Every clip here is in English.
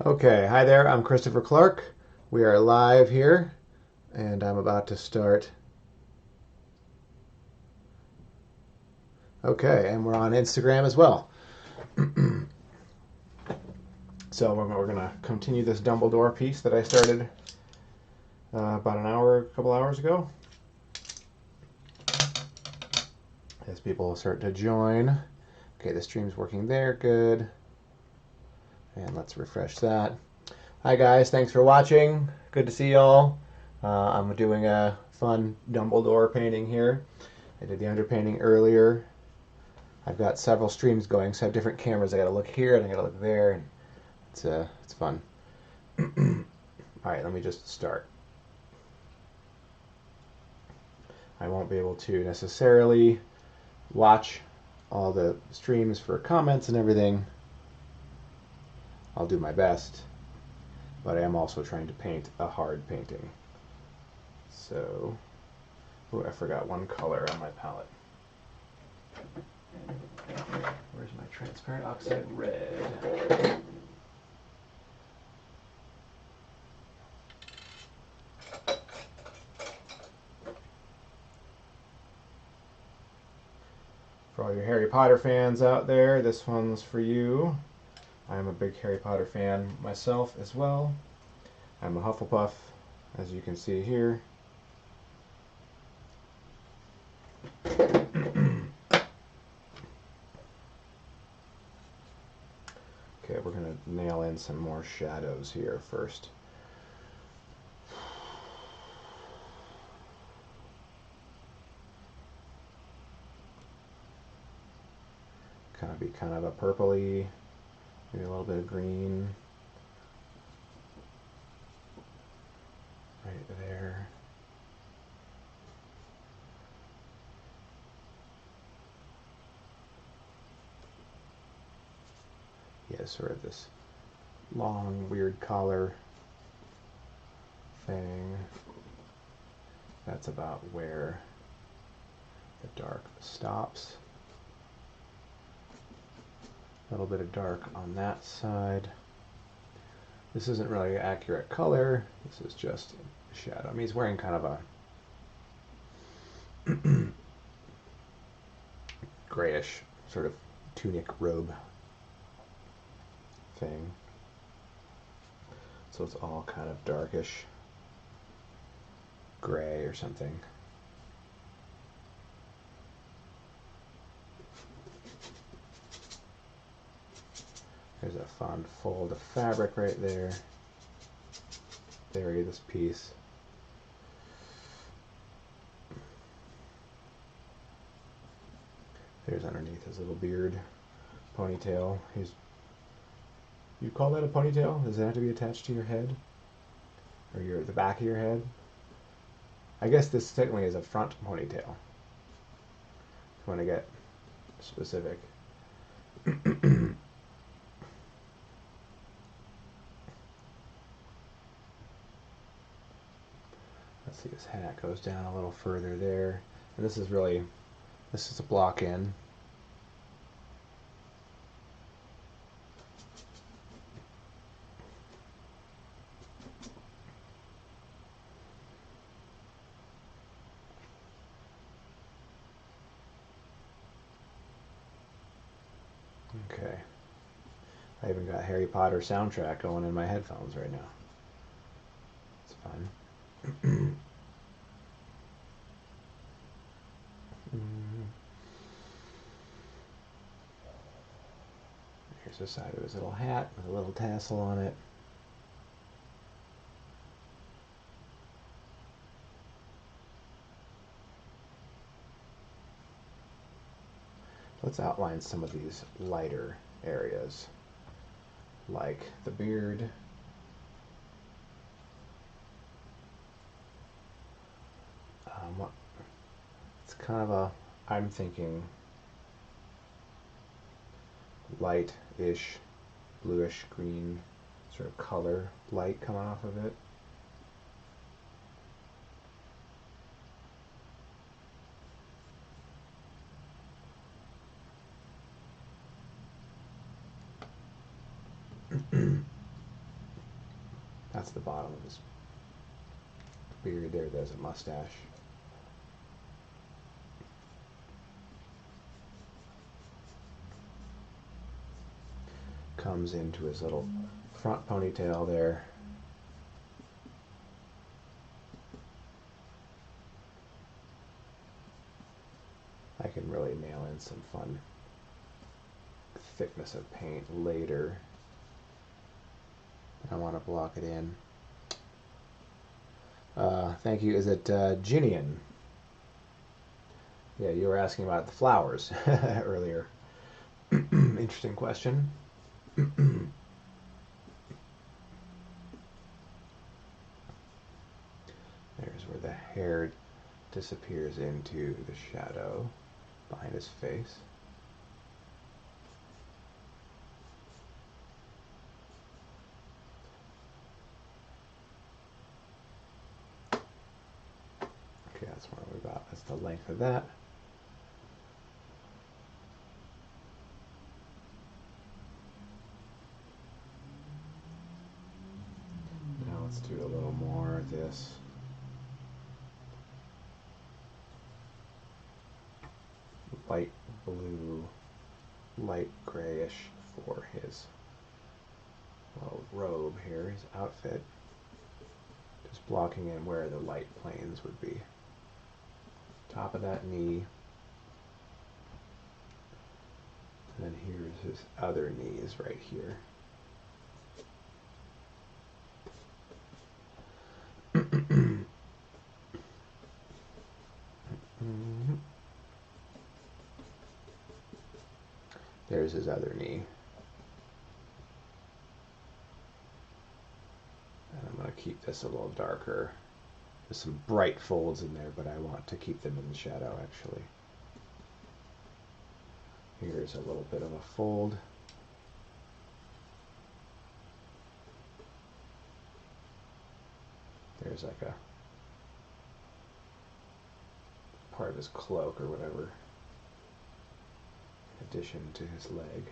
Okay, hi there. I'm Christopher Clark. We are live here, and I'm about to start. Okay, and we're on Instagram as well. So we're going to continue this Dumbledore piece that I started about a couple hours ago. As people start to join. Okay, the stream's working there. Good. And let's refresh that. Hi guys, thanks for watching. Good to see y'all. I'm doing a fun Dumbledore painting here. I did the underpainting earlier. I've got several streams going, so I have different cameras. I gotta look here and I gotta look there, and it's fun. All right, let me just start. I won't be able to necessarily watch all the streams for comments and everything. I'll do my best, but I am also trying to paint a hard painting. So, oh, I forgot one color on my palette. Where's my transparent oxide red? For all your Harry Potter fans out there, this one's for you. I'm a big Harry Potter fan myself as well. I'm a Hufflepuff, as you can see here. Okay, we're going to nail in some more shadows here first. Kind of a purpley, maybe a little bit of green. Right there. Yeah, sort of this long, weird collar thing. That's about where the dark stops. A little bit of dark on that side. This isn't really accurate color. This is just shadow. I mean, he's wearing kind of a grayish sort of tunic robe thing. So it's all kind of darkish gray or something. There's a fun fold of fabric right there. Bury this piece. There's underneath his little beard, ponytail. You call that a ponytail? Does it have to be attached to your head? Or the back of your head? I guess this technically is a front ponytail. If you want to get specific. Let's see, his hat goes down a little further there. And this is a block in. Okay. I even got Harry Potter soundtrack going in my headphones right now. It's fun. Here's the side of his little hat with a little tassel on it. Let's outline some of these lighter areas, like the beard. It's kind of I'm thinking light-ish, bluish green sort of color light coming off of it. That's the bottom of his beard there. There's a mustache. Comes into his little front ponytail there. I can really nail in some fun thickness of paint later. I want to block it in. Thank you. Is it Ginian? Yeah, you were asking about the flowers earlier. Interesting question. There's where the hair disappears into the shadow behind his face. Okay, that's where we got. That's the length of that. Now let's do a little more of this. Light blue, light grayish for his little robe here, his outfit. Just blocking in where the light planes would be. Top of that knee. And then here's his other knee is right here. There's his other knee. And I'm going to keep this a little darker. There's some bright folds in there, but I want to keep them in the shadow actually. Here's a little bit of a fold. There's like a part of his cloak or whatever, in addition to his leg.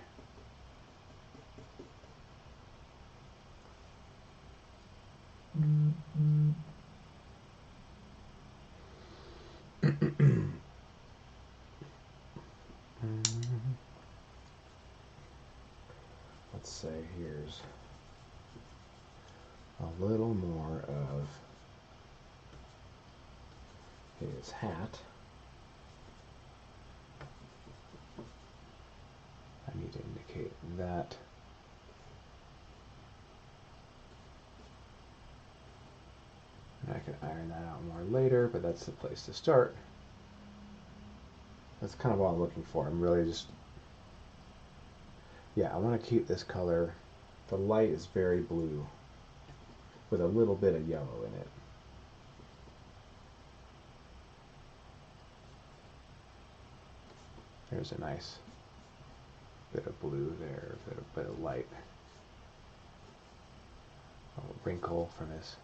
Let's say here's a little more of his hat. I need to indicate that. And I can iron that out more later, but that's the place to start. That's kind of what I'm looking for. I'm really just, yeah, I want to keep this color. The light is very blue with a little bit of yellow in it. There's a nice bit of blue there, a bit of light. A little wrinkle from his.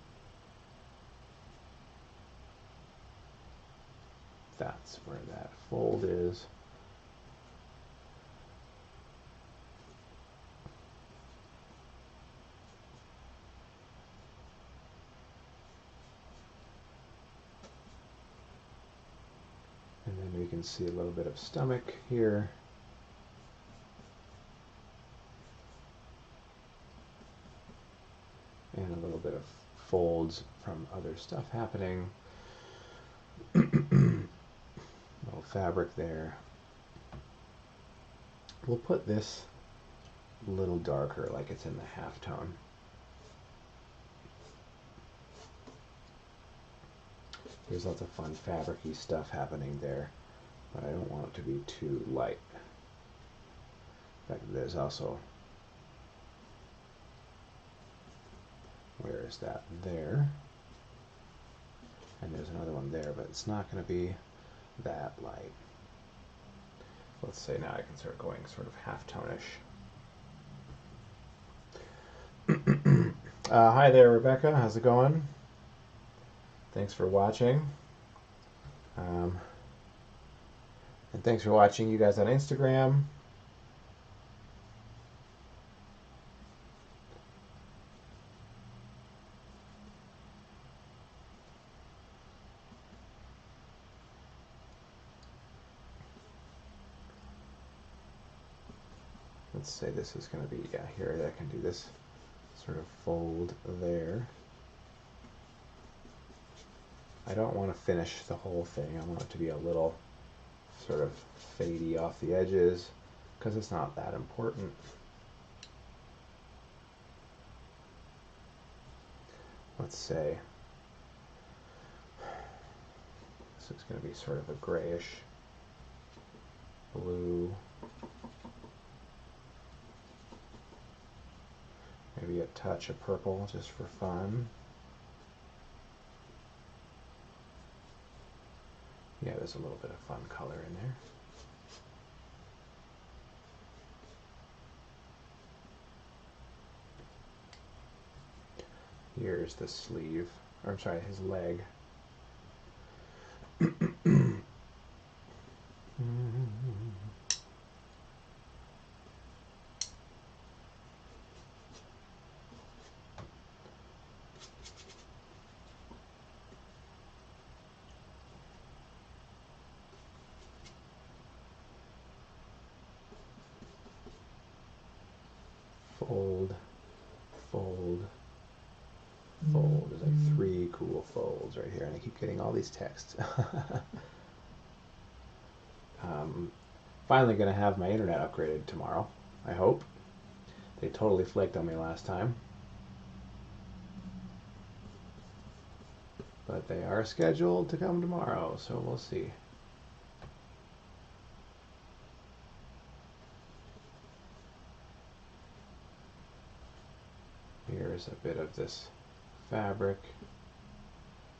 That's where that fold is. And then we can see a little bit of stomach here. And a little bit of folds from other stuff happening. Little fabric there. We'll put this a little darker, like it's in the halftone. There's lots of fun fabric-y stuff happening there, but I don't want it to be too light. In fact, there's also, where is that? There. And there's another one there, but it's not going to be that light. Let's say now I can start going sort of halftone-ish. Hi there, Rebecca. How's it going? Thanks for watching. And thanks for watching, you guys on Instagram. let's say this is going to be, yeah, here I can do this sort of fold there. I don't want to finish the whole thing. I want it to be a little sort of fadey off the edges because it's not that important. Let's say this is going to be sort of a grayish blue. Maybe a touch of purple just for fun. Yeah, there's a little bit of fun color in there. Here's the sleeve, or I'm sorry, his leg. Fold, fold, fold. There's like 3 cool folds right here, and I keep getting all these texts. Finally going to have my internet upgraded tomorrow, I hope. They totally flaked on me last time. But they are scheduled to come tomorrow, so we'll see. Here's a bit of this fabric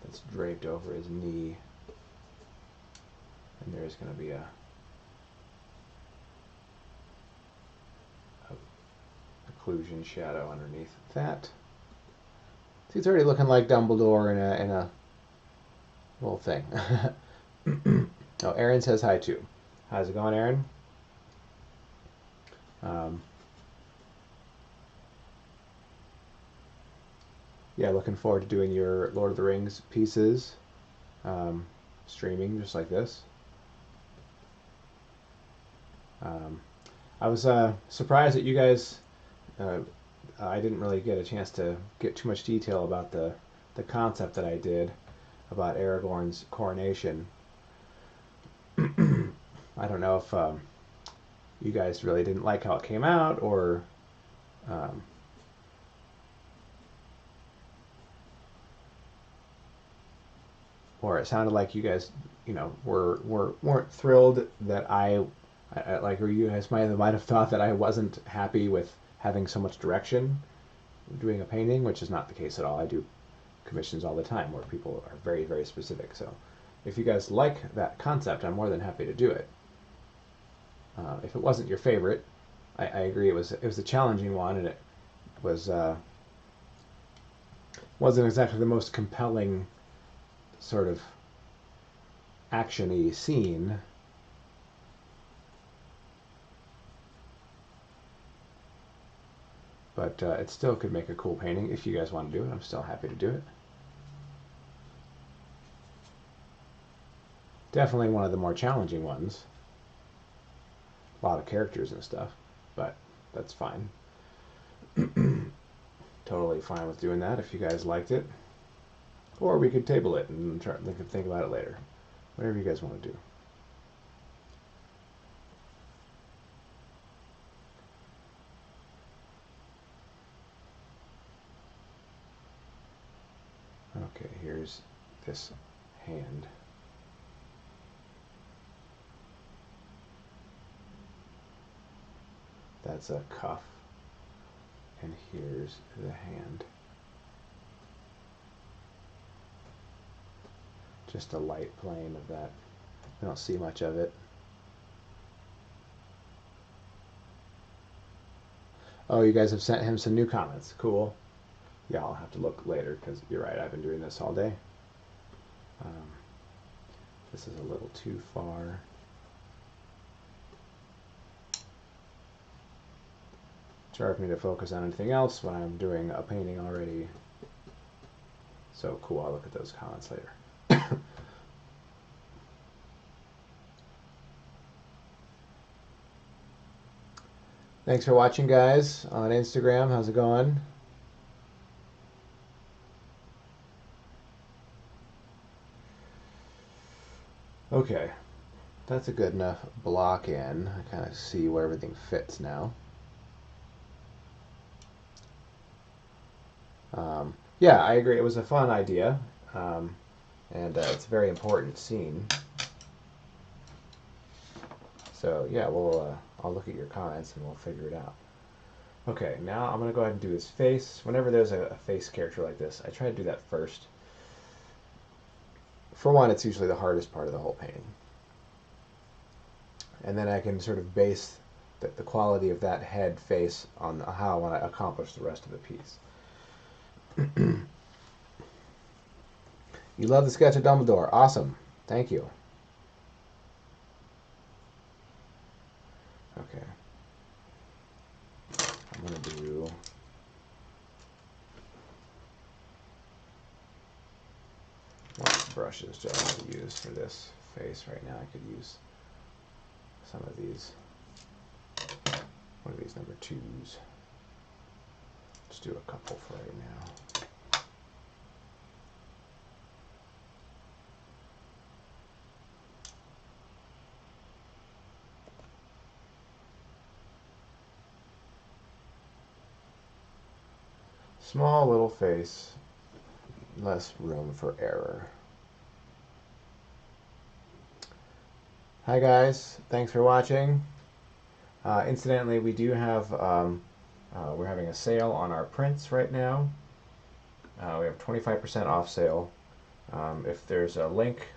that's draped over his knee. And there's going to be a occlusion shadow underneath that. See, it's already looking like Dumbledore in a little thing. Oh, Aaron says hi too. How's it going, Aaron? Yeah, looking forward to doing your Lord of the Rings pieces, streaming just like this. I was surprised that you guys, I didn't really get a chance to get too much detail about the concept that I did about Aragorn's coronation. I don't know if you guys really didn't like how it came out, or it sounded like you guys, weren't thrilled that I like, or you guys might have thought that I wasn't happy with having so much direction doing a painting, which is not the case at all. I do commissions all the time where people are very, very specific. So if you guys like that concept, I'm more than happy to do it. If it wasn't your favorite, I agree it was a challenging one, and it was wasn't exactly the most compelling sort of action-y scene. But it still could make a cool painting. If you guys want to do it, I'm still happy to do it. Definitely one of the more challenging ones. A lot of characters and stuff, but that's fine. Totally fine with doing that if you guys liked it. Or we could table it and think about it later. Whatever you guys want to do. Okay, here's this hand. That's a cuff. And here's the hand. Just a light plane of that. I don't see much of it. Oh, you guys have sent him some new comments. Cool. Yeah, I'll have to look later because you're right, I've been doing this all day. This is a little too far. It's hard for me to focus on anything else when I'm doing a painting already. So cool, I'll look at those comments later. Thanks for watching, guys, on Instagram. How's it going? Okay, that's a good enough block in. I kind of see where everything fits now. Yeah, I agree. It was a fun idea, and it's a very important scene. So yeah, I'll look at your comments and we'll figure it out. Okay, now I'm gonna go ahead and do his face. Whenever there's a face character like this, I try to do that first. For one, it's usually the hardest part of the whole painting, and then I can sort of base the quality of that head face on how I want to accomplish the rest of the piece. You love the sketch of Dumbledore. Awesome. Thank you. Okay. I'm going to do... what brushes do I want to use for this face right now? I could use some of these. One of these number 2s. Just do a couple for right now. Small little face, less room for error. Hi guys, thanks for watching. Incidentally, we do have, we're having a sale on our prints right now. We have 25% off sale. If there's a link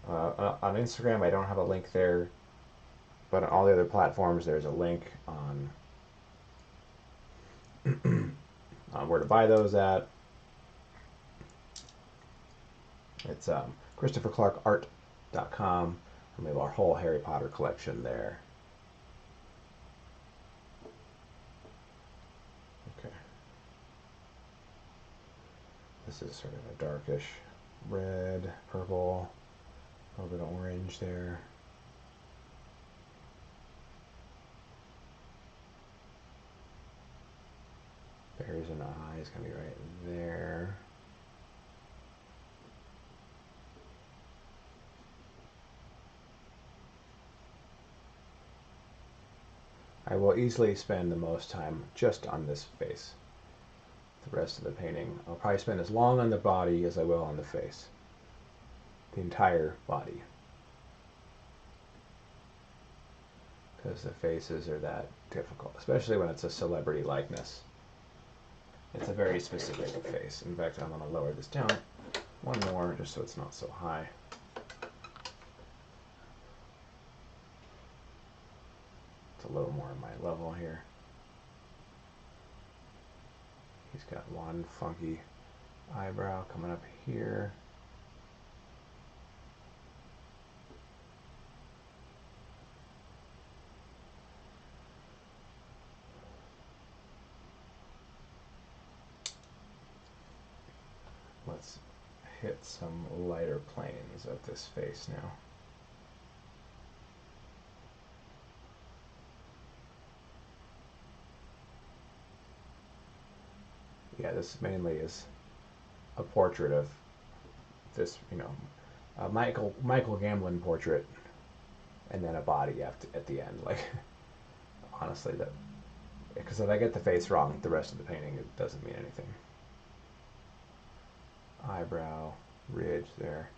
on Instagram, I don't have a link there, but on all the other platforms there's a link on where to buy those at. It's ChristopherClarkArt.com, and we have our whole Harry Potter collection there. Okay. This is sort of a darkish red, purple, a little bit of orange there. There's an eye, it's going to be right there. I will easily spend the most time just on this face. The rest of the painting, I'll probably spend as long on the body as I will on the face. The entire body. Because the faces are that difficult, especially when it's a celebrity likeness. It's a very specific face. In fact, I'm going to lower this down one more just so it's not so high. It's a little more on my level here. He's got one funky eyebrow coming up here. Let's hit some lighter planes of this face now. Yeah, this mainly is a portrait of this, you know, a Michael Gambon portrait, and then a body at the end. Like, honestly, that because if I get the face wrong, the rest of the painting it doesn't mean anything. Eyebrow ridge there.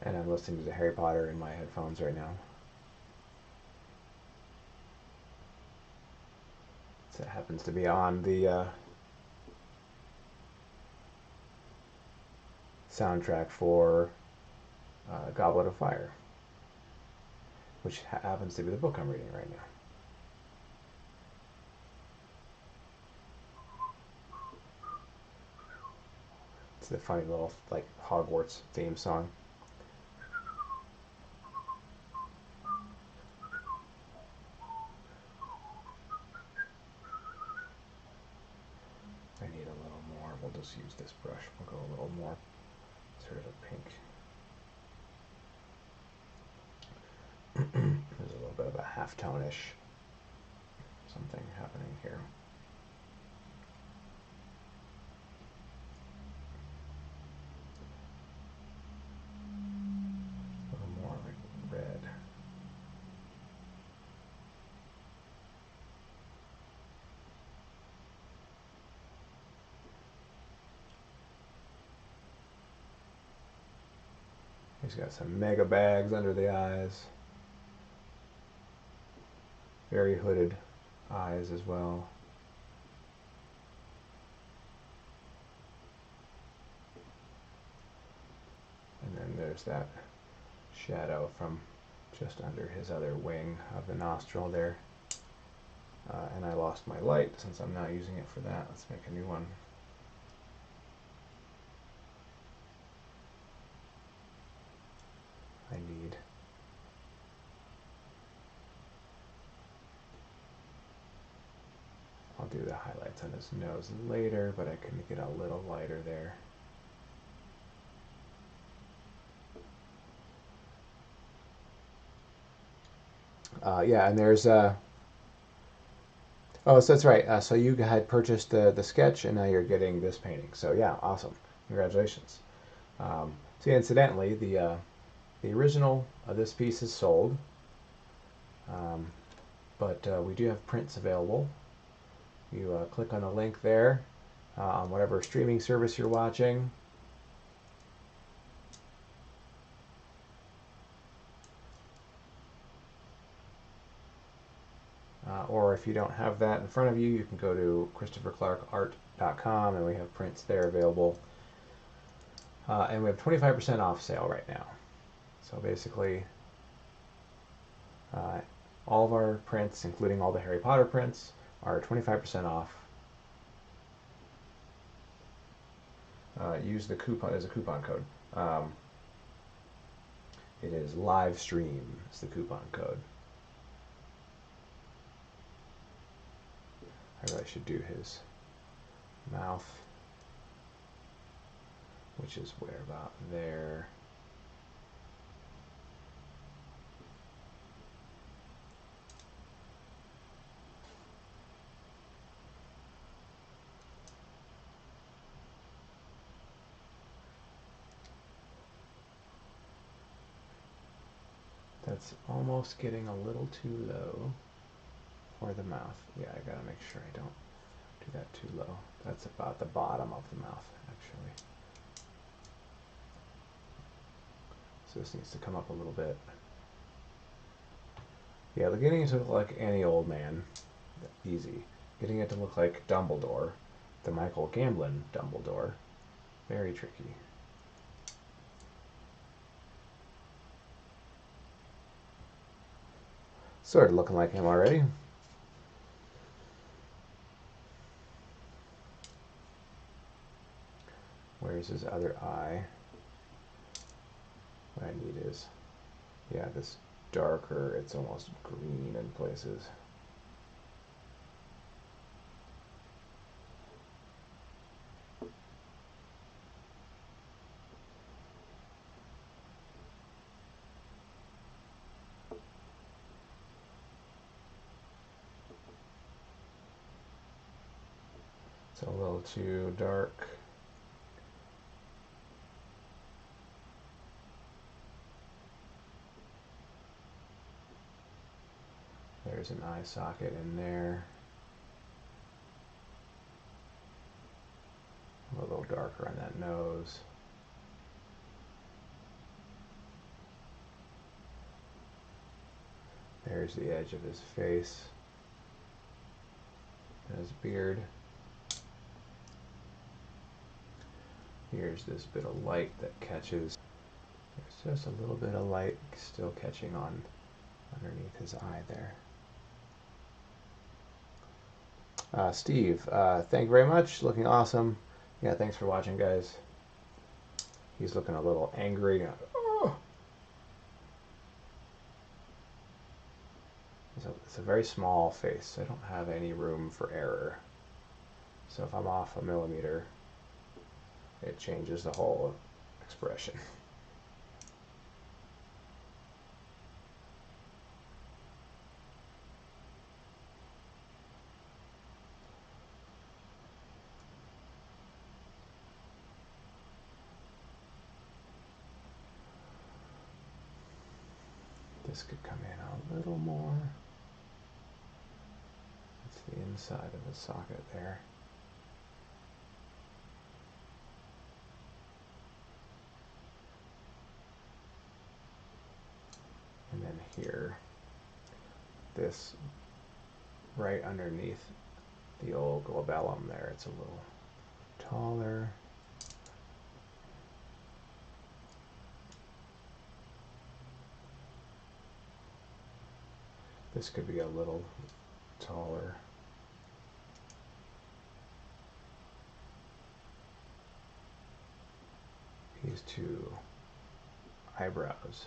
And I'm listening to Harry Potter in my headphones right now. So it happens to be on the soundtrack for Goblet of Fire, which happens to be the book I'm reading right now. It's the funny little like Hogwarts theme song. I need a little more. We'll just use this brush. We'll go a little little more sort of a pink. There's a little bit of a halftone-ish something happening here. A little more like red. He's got some mega bags under the eyes. Very hooded eyes as well. And then there's that shadow from just under his other wing of the nostril there. And I lost my light since I'm not using it for that. Let's make a new one. I'll do the highlights on his nose later, but I can get a little lighter there. Yeah, and there's oh, so that's right. So you had purchased the sketch, and now you're getting this painting. So yeah, awesome. Congratulations. See, incidentally, the original of this piece is sold, but we do have prints available. You click on the link there on whatever streaming service you're watching. Or if you don't have that in front of you, you can go to ChristopherClarkArt.com, and we have prints there available. And we have 25% off sale right now. So basically, all of our prints, including all the Harry Potter prints, are 25% off. Use the coupon as a coupon code. It is live stream is the coupon code. I really should do his mouth, which is where about there. That's almost getting a little too low for the mouth. Yeah, I gotta make sure I don't do that too low. That's about the bottom of the mouth, actually. So this needs to come up a little bit. Yeah, getting it to look like any old man, easy. Getting it to look like Dumbledore, the Michael Gambon Dumbledore, very tricky. Sort of looking like him already. Where's his other eye? What I need is, yeah, this darker, it's almost green in places. It's a little too dark. There's an eye socket in there. A little darker on that nose. There's the edge of his face and his beard. Here's this bit of light that catches. There's just a little bit of light still catching on underneath his eye there. Steve, thank you very much. Looking awesome. Yeah, thanks for watching, guys. He's looking a little angry. Oh. It's a very small face. I don't have any room for error. So if I'm off a millimeter, it changes the whole expression. This could come in a little more. That's the inside of the socket there. And then here, this right underneath the old glabellum there, it's a little taller. This could be a little taller. These two eyebrows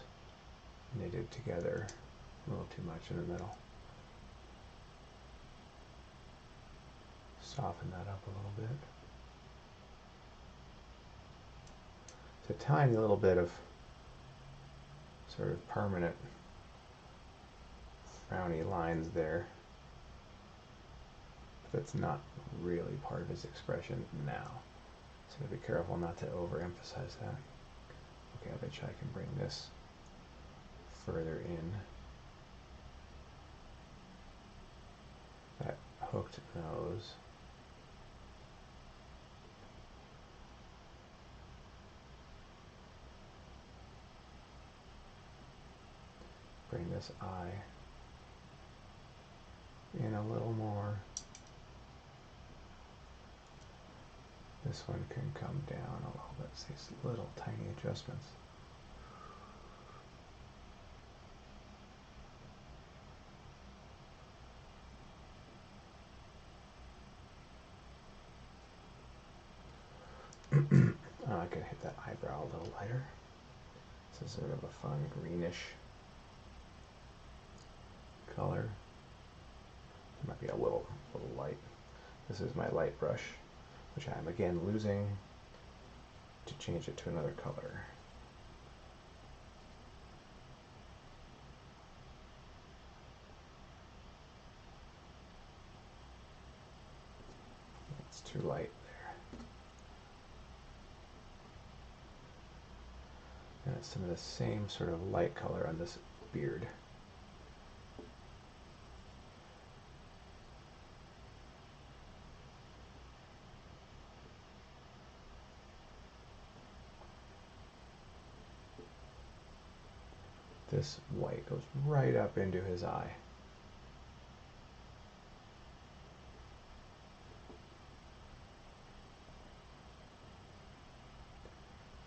knitted together a little too much in the middle. Soften that up a little bit. It's a tiny little bit of sort of permanent frowny lines there. But that's not really part of his expression now. So be careful not to overemphasize that. Okay, I bet you I can bring this further in. That hooked nose. Bring this eye in a little more. This one can come down a little bit. It's these little tiny adjustments. I can hit that eyebrow a little lighter. This is sort of a fun greenish color. It might be a little light. This is my light brush, which I'm again losing to change it to another color. It's too light there. And it's some of the same sort of light color on this beard. This white goes right up into his eye.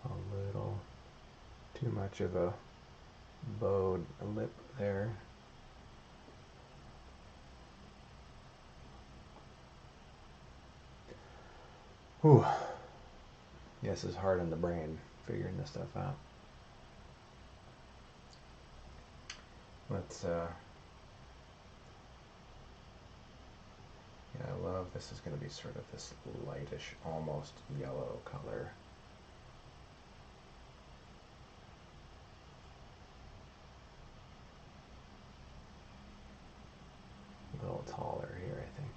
A little too much of a bowed lip there. Whew. Yes, it's hard on the brain figuring this stuff out. Let's, yeah, I love this is going to be sort of this lightish, almost yellow color. A little taller here, I think.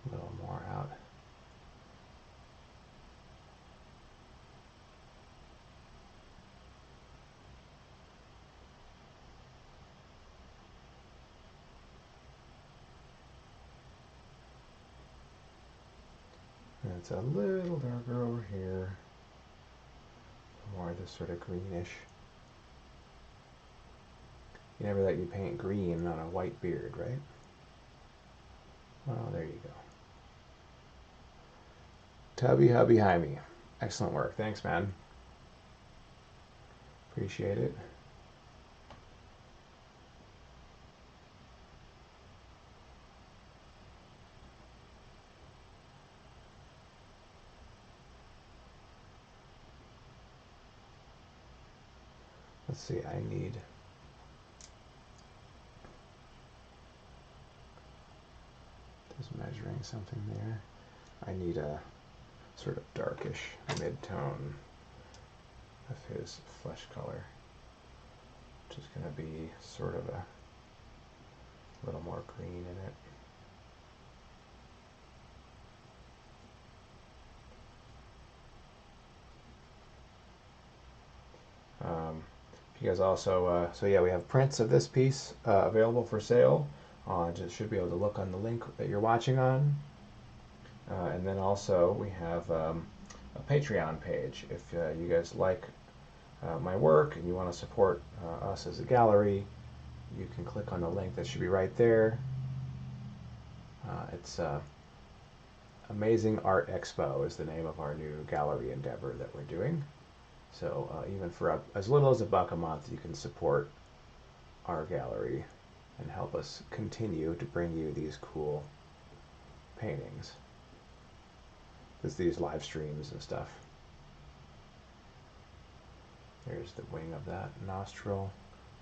A little more out. And it's a little darker over here. More this sort of greenish. You never let you paint green on a white beard, right? Well, there you go. Tubby Hubby Hymie. Excellent work. Thanks, man. Appreciate it. Let's see, I need... Just measuring something there. I need a sort of darkish mid-tone of his flesh color, which is going to be sort of a little more green in it. You guys also, so yeah, we have prints of this piece available for sale. Just should be able to look on the link that you're watching on. And then also we have a Patreon page. If you guys like my work and you want to support us as a gallery, you can click on the link that should be right there. It's Amazing Art Expo is the name of our new gallery endeavor that we're doing. So even for as little as $1 a month, you can support our gallery and help us continue to bring you these cool paintings. There's these live streams and stuff. There's the wing of that nostril.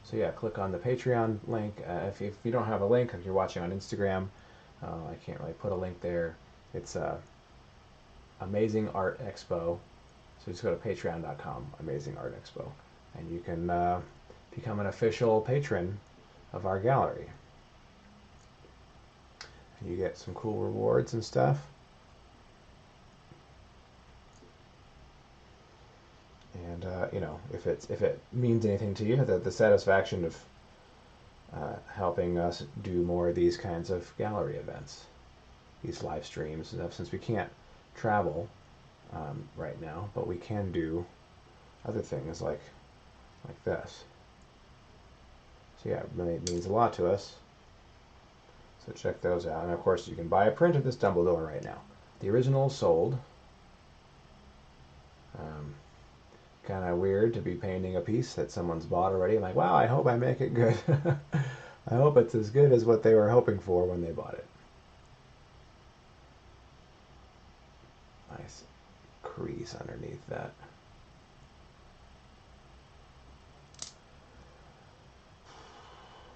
So yeah, click on the Patreon link. If you don't have a link, if you're watching on Instagram, I can't really put a link there. It's Amazing Art Expo. So just go to patreon.com, Amazing Art Expo, and you can become an official patron of our gallery. And you get some cool rewards and stuff. And you know, if it means anything to you, the satisfaction of helping us do more of these kinds of gallery events, these live streams and stuff, since we can't travel right now, but we can do other things like this. So yeah, it really means a lot to us. So check those out. And of course, you can buy a print of this Dumbledore right now. The original sold. Kind of weird to be painting a piece that someone's bought already. I'm like, wow, I hope I make it good. I hope it's as good as what they were hoping for when they bought it. Nice crease underneath that.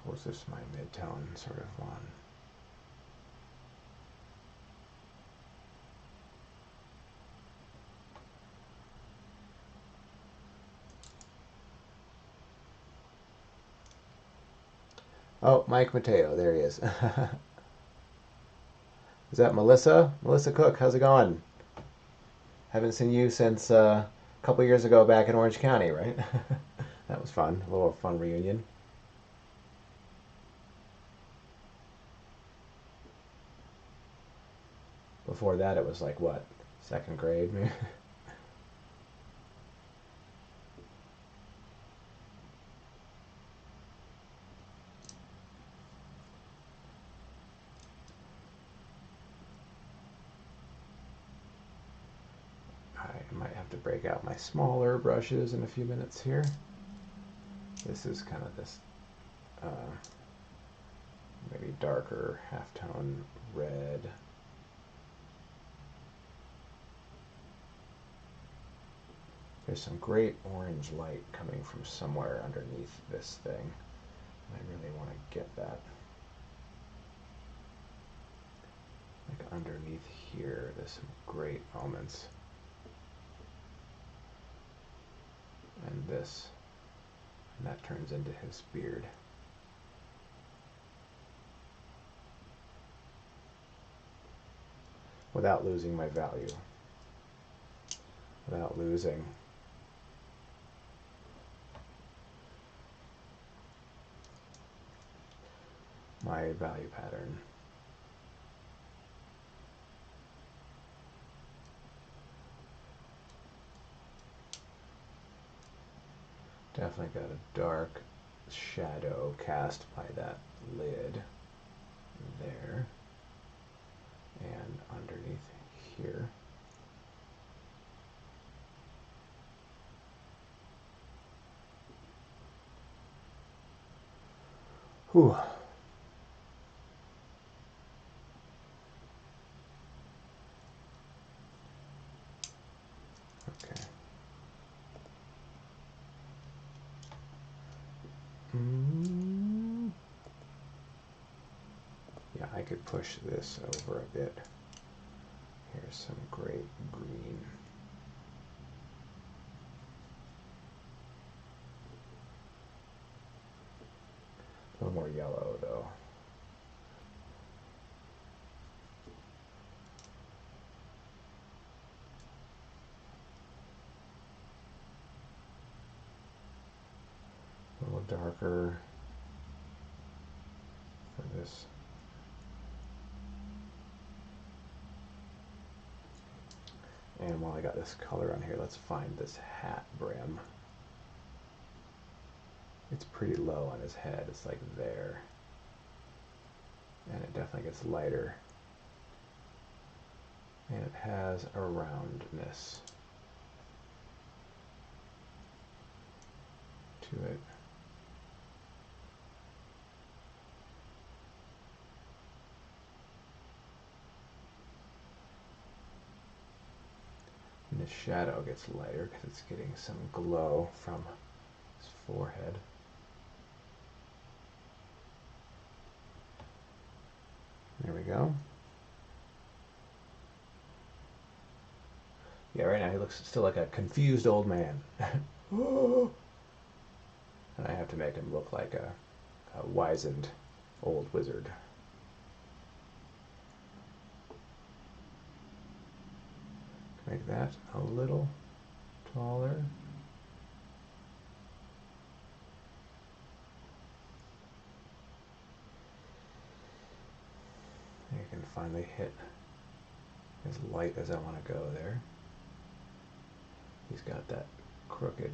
Was this my mid-tone sort of one? Oh, Mike Mateo, there he is. Is that Melissa? Melissa Cook, how's it going? Haven't seen you since a couple years ago back in Orange County, right? That was fun, a little fun reunion. Before that, it was like, what, 2nd grade, maybe? I might have to break out my smaller brushes in a few minutes here. This is kind of this maybe darker halftone red. There's some great orange light coming from somewhere underneath this thing. I really want to get that. Like underneath here, there's some great elements. And this. And that turns into his beard. Without losing my value. Without losing my value pattern. Definitely got a dark shadow cast by that lid there and underneath here. Whew. Okay. could push this over a bit. Here's some great green. A little more yellow though. A little darker for this. And while I got this color on here, let's find this hat brim. It's pretty low on his head. It's like there. And it definitely gets lighter. And it has a roundness to it. And the shadow gets lighter because it's getting some glow from his forehead. There we go. Yeah, right now he looks still like a confused old man. And I have to make him look like a wizened old wizard. Make that a little taller. You can finally hit as light as I want to go there. He's got that crooked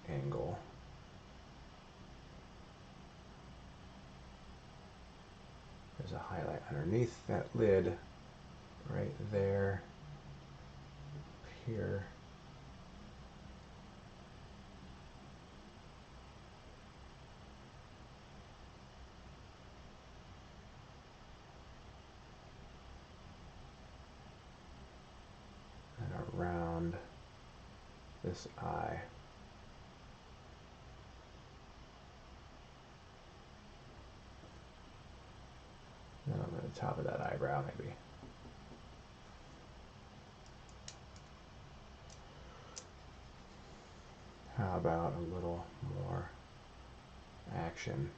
angle. There's a highlight underneath that lid right there, here. And around this eye. And over the top of that eyebrow, maybe. How about a little more action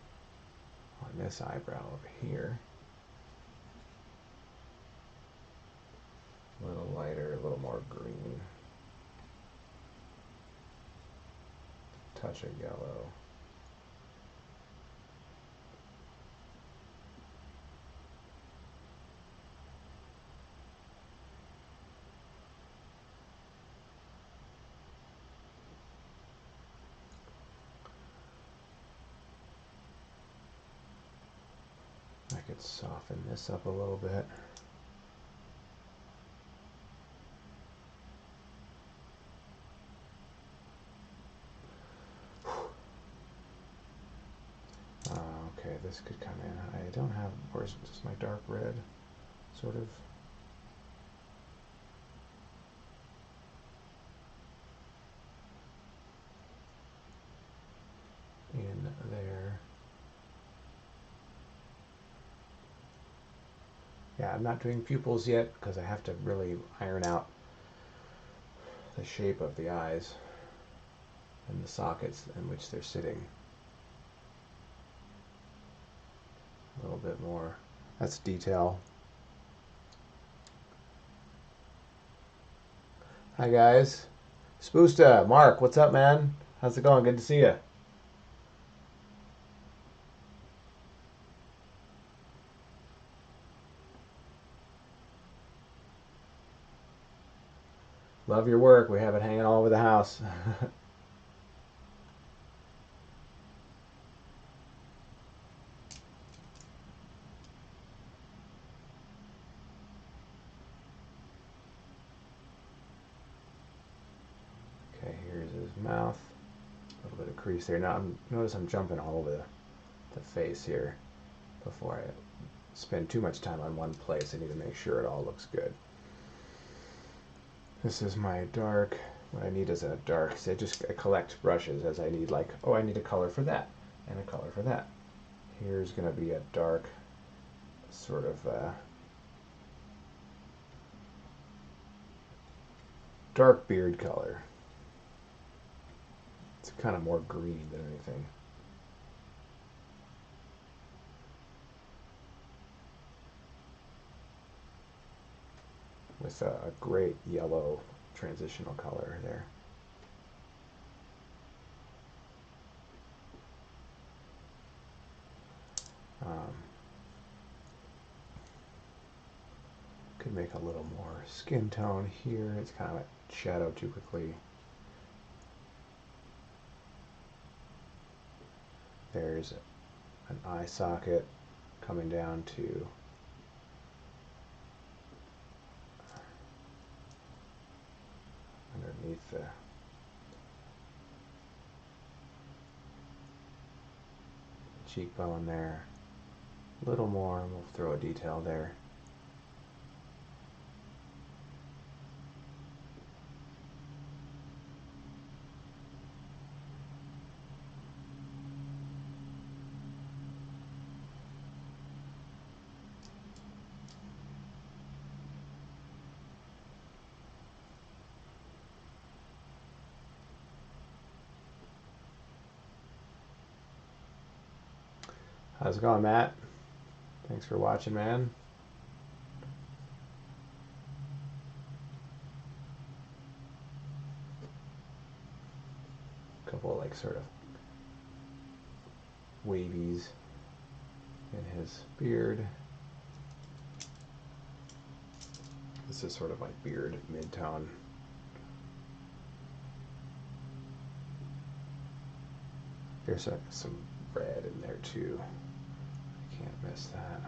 on this eyebrow over here? A little lighter, a little more green. Touch of yellow. I could soften this up a little bit. Okay, this could come in. I don't have, where's just my dark red, sort of. In there. Yeah, I'm not doing pupils yet because I have to really iron out the shape of the eyes and the sockets in which they're sitting. A little bit more. That's detail. Hi guys. Spoosta, Mark, what's up, man? How's it going? Good to see you. Love your work. We have it hanging all over the house. Okay, here's his mouth. A little bit of crease there. Now, notice I'm jumping all over the face here before I spend too much time on one place. I need to make sure it all looks good. This is my dark. What I need is a dark. See, I collect brushes as I need, like, oh, I need a color for that and a color for that. Here's going to be a dark sort of dark beard color. It's kind of more green than anything. With a great yellow transitional color there. Could make a little more skin tone here. It's kind of shadowed too quickly. There's an eye socket coming down to underneath the cheekbone there. A little more, we'll throw a detail there. How's it going, Matt? Thanks for watching, man. A couple of like sort of wavies in his beard. This is sort of like beard mid-tone. There's some red in there too. Can't miss that.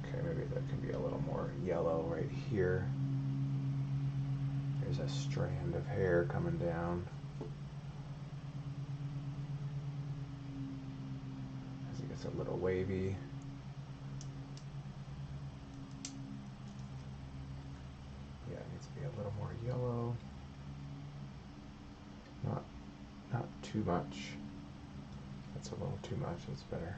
Okay, maybe there can be a little more yellow right here. There's a strand of hair coming down. It's a little wavy. Yeah, it needs to be a little more yellow. Not too much. That's a little too much. That's better.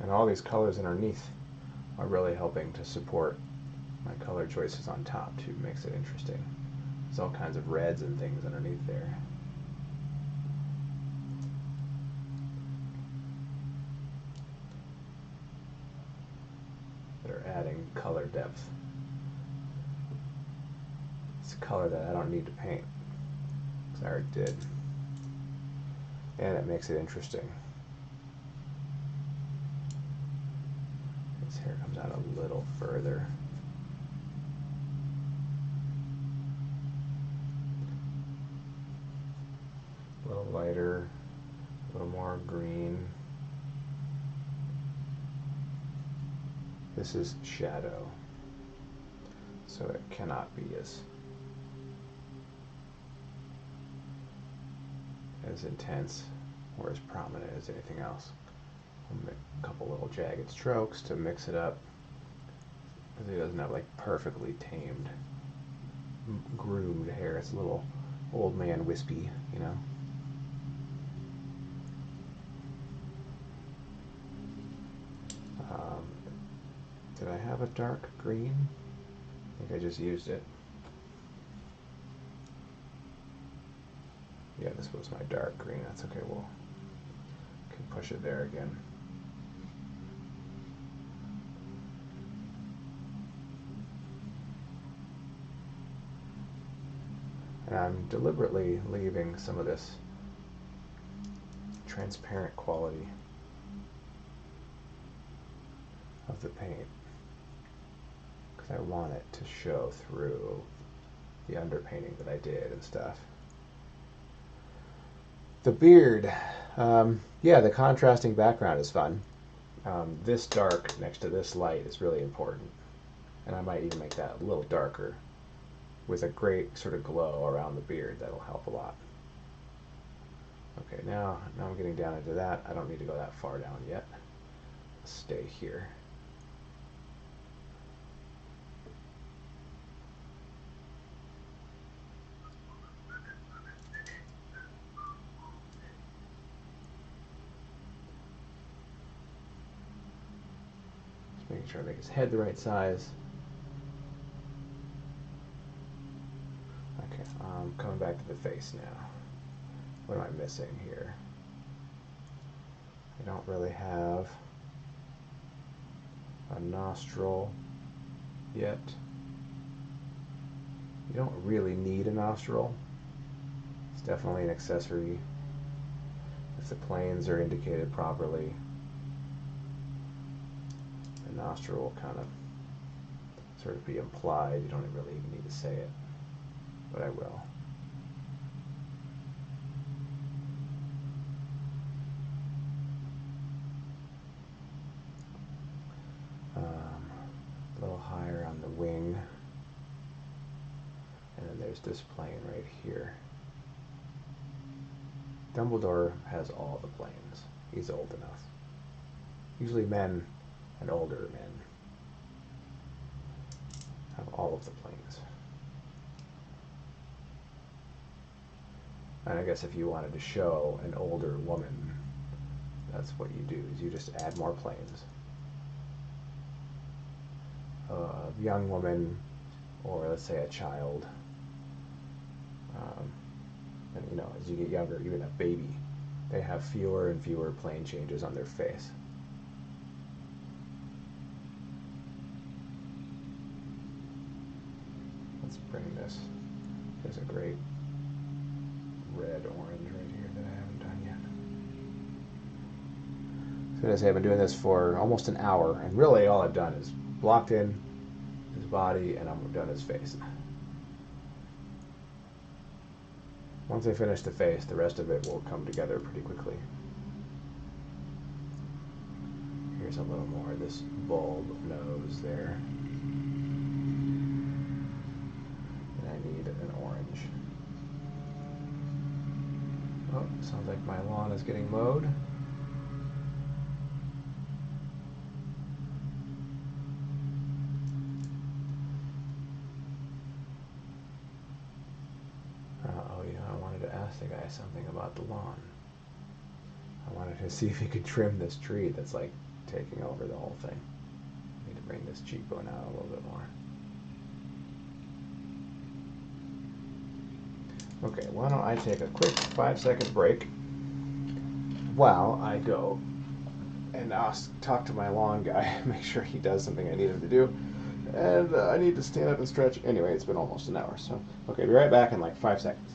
And all these colors underneath are really helping to support my color choices on top too. Makes it interesting. There's all kinds of reds and things underneath there. That are adding color depth. It's a color that I don't need to paint, because I already did. And it makes it interesting. His hair comes out a little further. A little lighter, a little more green. This is shadow, so it cannot be as intense or as prominent as anything else. I'll make a couple little jagged strokes to mix it up, because he doesn't have like perfectly tamed, groomed hair. It's a little old man wispy, you know. Did I have a dark green? I think I just used it. Yeah, this was my dark green. That's okay. We'll can push it there again. And I'm deliberately leaving some of this transparent quality of the paint, because I want it to show through the underpainting that I did and stuff. The beard, yeah, the contrasting background is fun. This dark next to this light is really important, and I might even make that a little darker with a great sort of glow around the beard. That'll help a lot. Okay, now I'm getting down into that. I don't need to go that far down yet. Stay here. Just making sure I make his head the right size. Okay, I'm coming back to the face now. What am I missing here? I don't really have a nostril yet. You don't really need a nostril. It's definitely an accessory. If the planes are indicated properly, the nostril will kind of sort of be implied. You don't really even need to say it, but I will. A little higher on the wing. And then there's this plane right here. Dumbledore has all the planes. He's old enough. Usually men and older men have all of the planes. And I guess if you wanted to show an older woman, that's what you do, is you just add more planes. A young woman, or let's say a child, and you know, as you get younger, even a baby, they have fewer and fewer plane changes on their face. Let's bring this. There's a great red orange right here that I haven't done yet. So as I say, I've been doing this for almost an hour, and really all I've done is blocked in his body and I'm done his face. Once I finish the face, the rest of it will come together pretty quickly. Here's a little more of this bulb nose there. And I need an orange. Oh, sounds like my lawn is getting mowed. The guy something about the lawn. I wanted to see if he could trim this tree that's like taking over the whole thing. I need to bring this cheekbone out a little bit more. Okay, why don't I take a quick 5-second break while I go and talk to my lawn guy, make sure he does something I need him to do. And I need to stand up and stretch. Anyway, it's been almost an hour, so okay, be right back in like 5 seconds.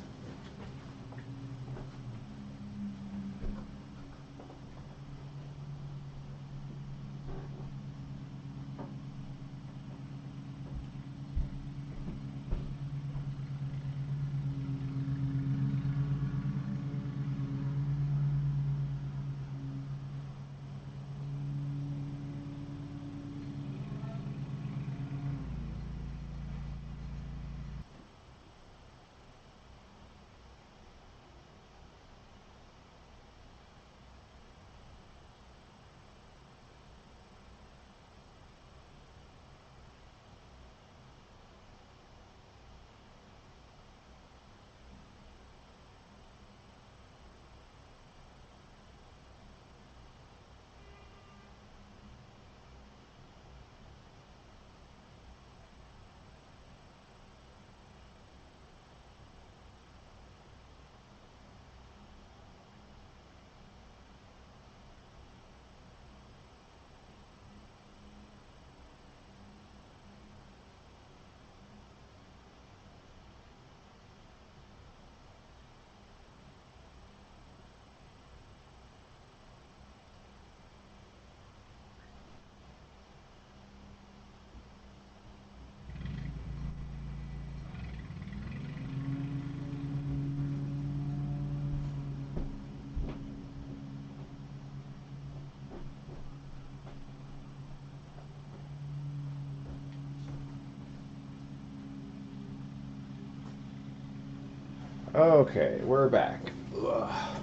Okay, we're back. Ugh.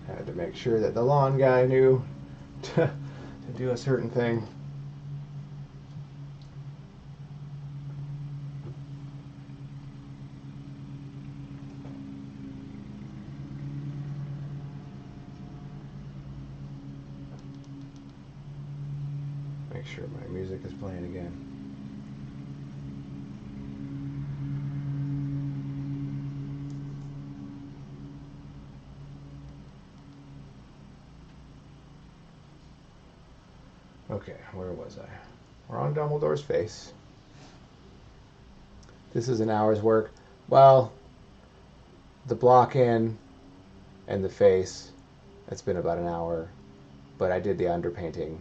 Had to make sure that the lawn guy knew to do a certain thing. Make sure my music is playing again. Okay, where was I? We're on Dumbledore's face. This is an hour's work. Well, the block in and the face, it's been about an hour. But I did the underpainting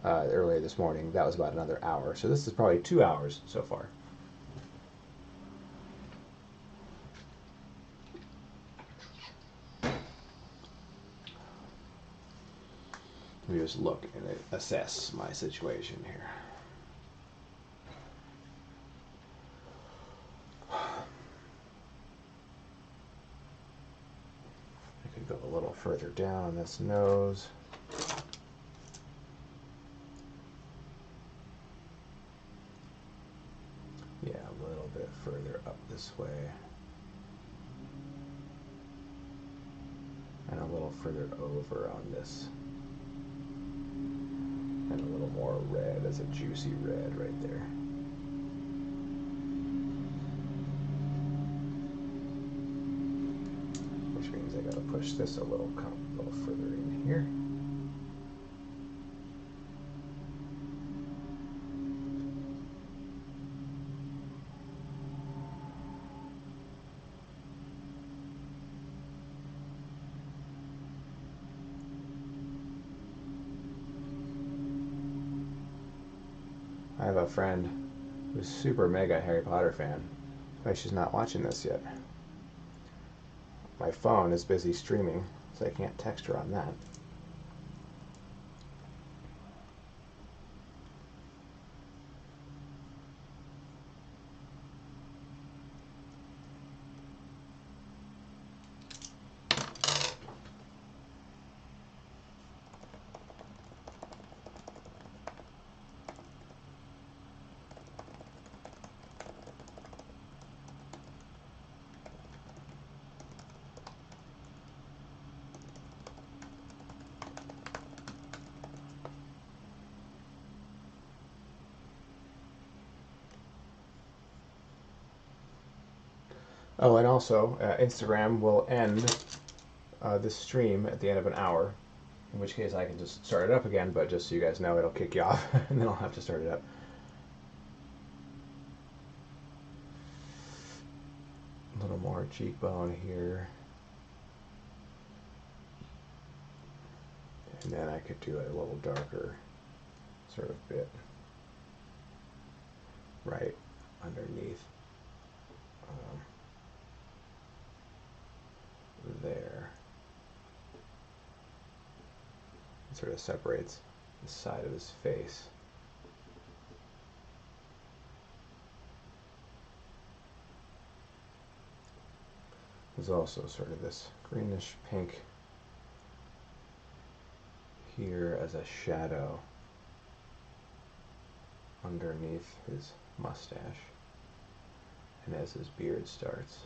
earlier this morning. That was about another hour. So this is probably 2 hours so far. Let me just look and assess my situation here. I could go a little further down on this nose. Yeah, a little bit further up this way. And a little further over on this. And a little more red, as a juicy red right there. Which means I gotta push this a little further in here. I have a friend who's super mega Harry Potter fan. Why she's not watching this yet. My phone is busy streaming, so I can't text her on that. Oh, and also, Instagram will end this stream at the end of an hour, in which case I can just start it up again, but just so you guys know, it'll kick you off, and then I'll have to start it up. A little more cheekbone here. And then I could do a little darker sort of bit right underneath there. It sort of separates the side of his face. There's also sort of this greenish pink here as a shadow underneath his mustache and as his beard starts.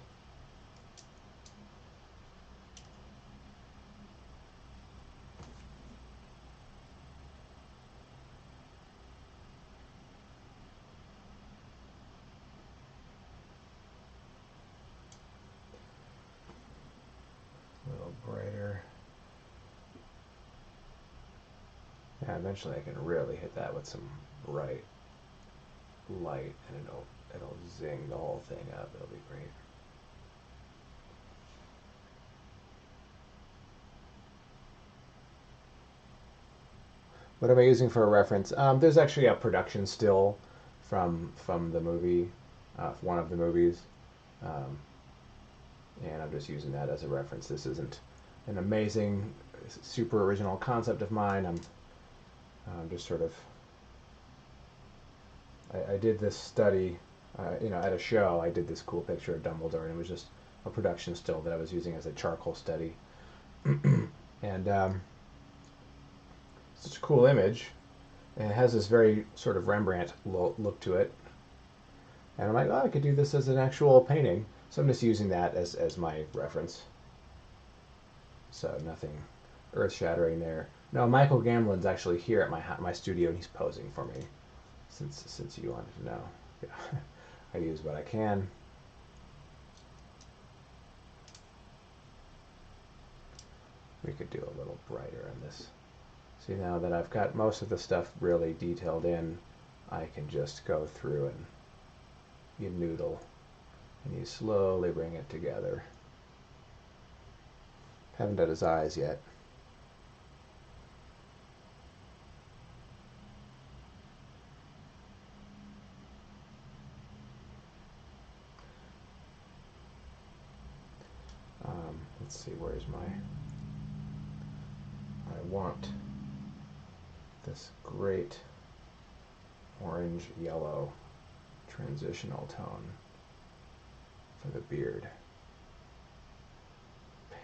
A little brighter. Yeah, eventually I can really hit that with some bright light and it'll zing the whole thing up. It'll be great. What am I using for a reference? There's actually a production still from the movie, one of the movies, and I'm just using that as a reference. This isn't an amazing, super original concept of mine. I'm just sort of. I did this study at a show, I did this cool picture of Dumbledore, and it was just a production still that I was using as a charcoal study. And such a cool image, and it has this very sort of Rembrandt look to it. And I'm like, oh, I could do this as an actual painting. So I'm just using that as my reference. So nothing earth-shattering there. No, Michael Gamlin's actually here at my studio, and he's posing for me. Since you wanted to know, yeah, I use what I can. We could do a little brighter on this. See, now that I've got most of the stuff really detailed in, I can just go through and you noodle and you slowly bring it together. Haven't done his eyes yet. Let's see, where's my... I want this great orange-yellow transitional tone for the beard.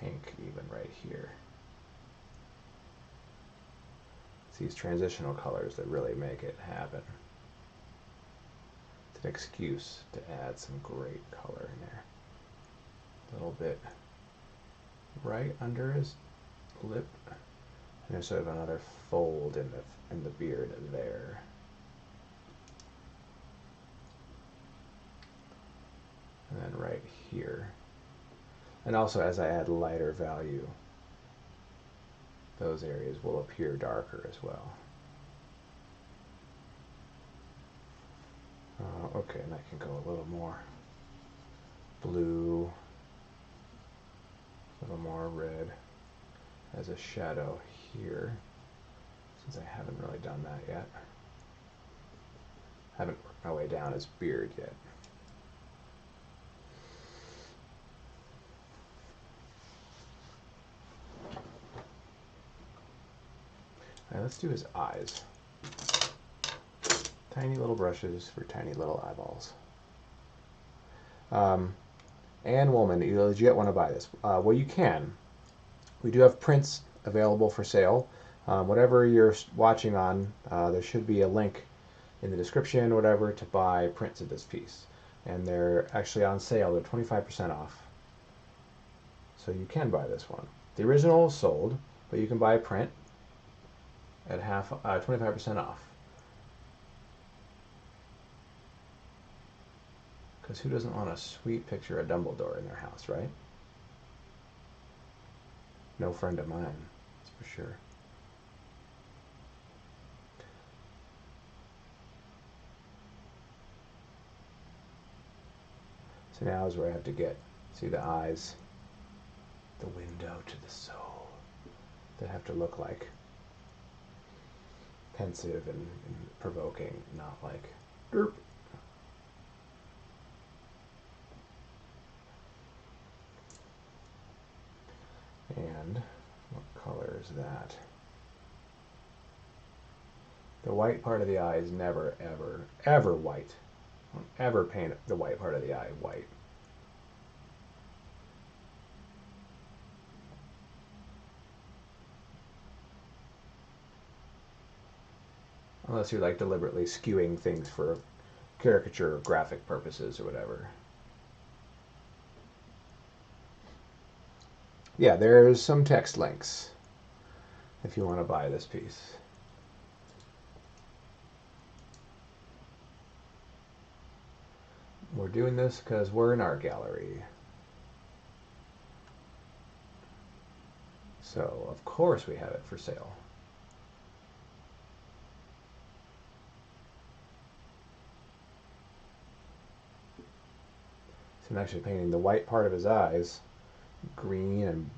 Pink even right here. It's these transitional colors that really make it happen. It's an excuse to add some great color in there. A little bit right under his lip, and there's sort of another fold in the beard there. And then right here. And also, as I add lighter value, those areas will appear darker as well. Okay, and I can go a little more blue, a little more red as a shadow here, since I haven't really done that yet. Haven't worked my way down his beard yet. All right, let's do his eyes. Tiny little brushes for tiny little eyeballs. Ann Woolman, you legit want to buy this? Well, you can. We do have prints available for sale. Whatever you're watching on, there should be a link in the description or whatever to buy prints of this piece. And they're actually on sale. They're 25% off. So you can buy this one. The original is sold, but you can buy a print at 25% off. Because who doesn't want a sweet picture of Dumbledore in their house, right? No friend of mine, that's for sure. So now is where I have to get, see the eyes, the window to the soul, that have to look like pensive and provoking, not like derp. And what color is that? The white part of the eye is never, ever, ever white. Don't ever paint the white part of the eye white. Unless you're like deliberately skewing things for caricature or graphic purposes or whatever. Yeah, there's some text links if you want to buy this piece. We're doing this because we're an art gallery. So, of course we have it for sale. So I'm actually painting the white part of his eyes green and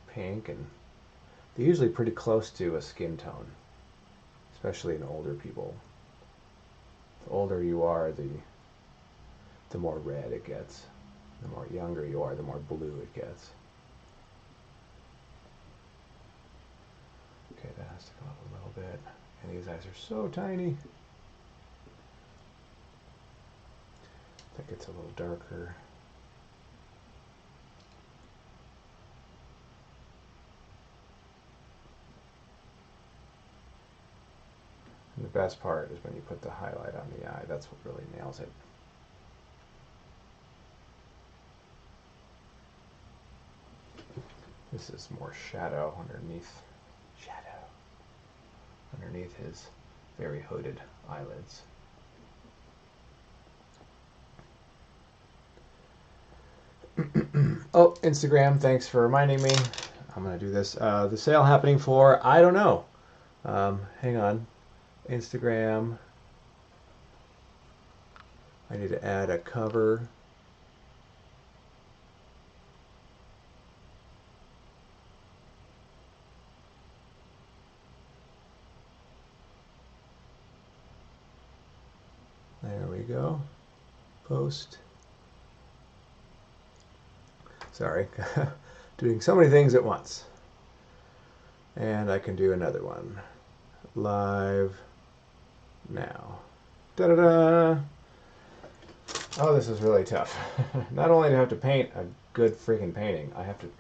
pink, and they're usually pretty close to a skin tone, especially in older people. The older you are, the more red it gets. The more younger you are, the more blue it gets. Okay, that has to go up a little bit. And these eyes are so tiny. think it's a little darker. And the best part is when you put the highlight on the eye. That's what really nails it. This is more shadow underneath his very hooded eyelids. Oh, Instagram, thanks for reminding me. I'm going to do this. The sale happening for, I don't know. Hang on. Instagram. I need to add a cover. There we go. Post. Sorry, doing so many things at once. And I can do another one. Live now. Da-da-da! Oh, this is really tough. Not only do I have to paint a good freaking painting, I have to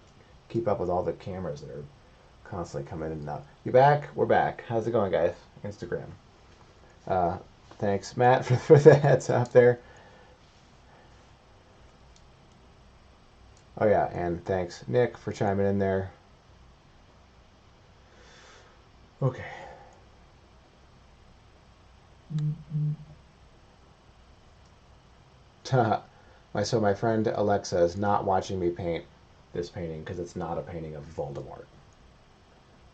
keep up with all the cameras that are constantly coming in and out. You back? We're back. How's it going, guys? Instagram. Thanks, Matt, for the heads up there. Oh yeah, and thanks, Nick, for chiming in there. Okay. So my friend Alexa is not watching me paint this painting because it's not a painting of Voldemort.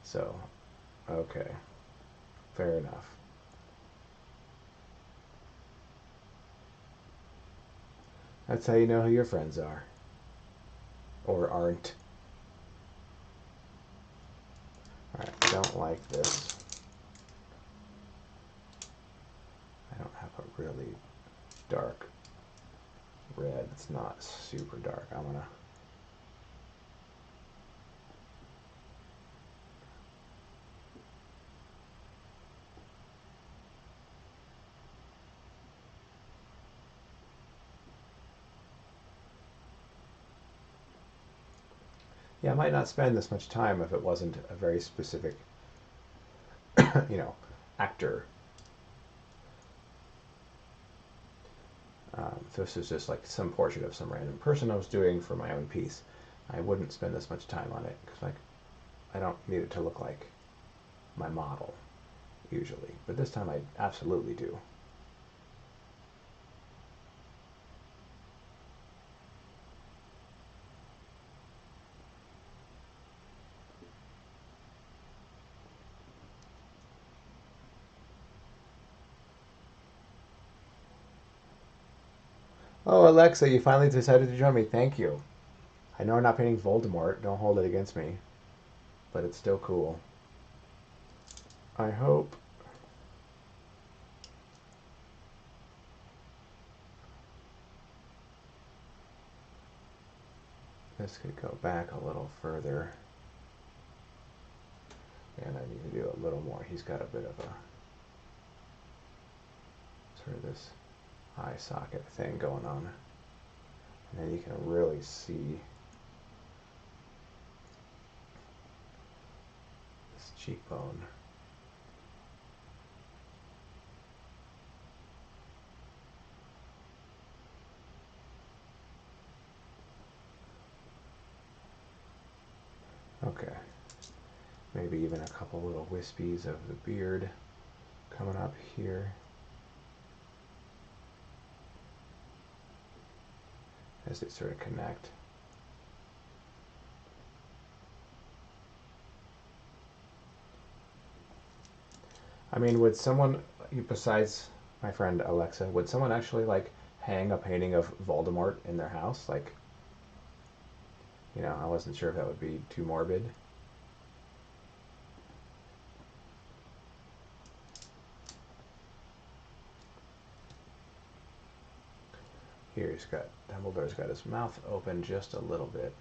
So, okay. Fair enough. That's how you know who your friends are. Or aren't. Alright, I don't like this. I don't have a really dark red. It's not super dark. I'm gonna... Yeah, I might not spend this much time if it wasn't a very specific, actor. If this is just like some portrait of some random person I was doing for my own piece, I wouldn't spend this much time on it because I don't need it to look like my model usually, but this time I absolutely do. Oh, Alexa, you finally decided to join me. Thank you. I know I'm not painting Voldemort. Don't hold it against me. But it's still cool. I hope. This could go back a little further. And I need to do a little more. He's got a bit of a sort of this eye socket thing going on. And then you can really see this cheekbone. Okay. Maybe even a couple little wispies of the beard coming up here. As they sort of connect. I mean, would someone, besides my friend Alexa, would someone actually like hang a painting of Voldemort in their house? Like, I wasn't sure if that would be too morbid. Here Dumbledore's got his mouth open just a little bit.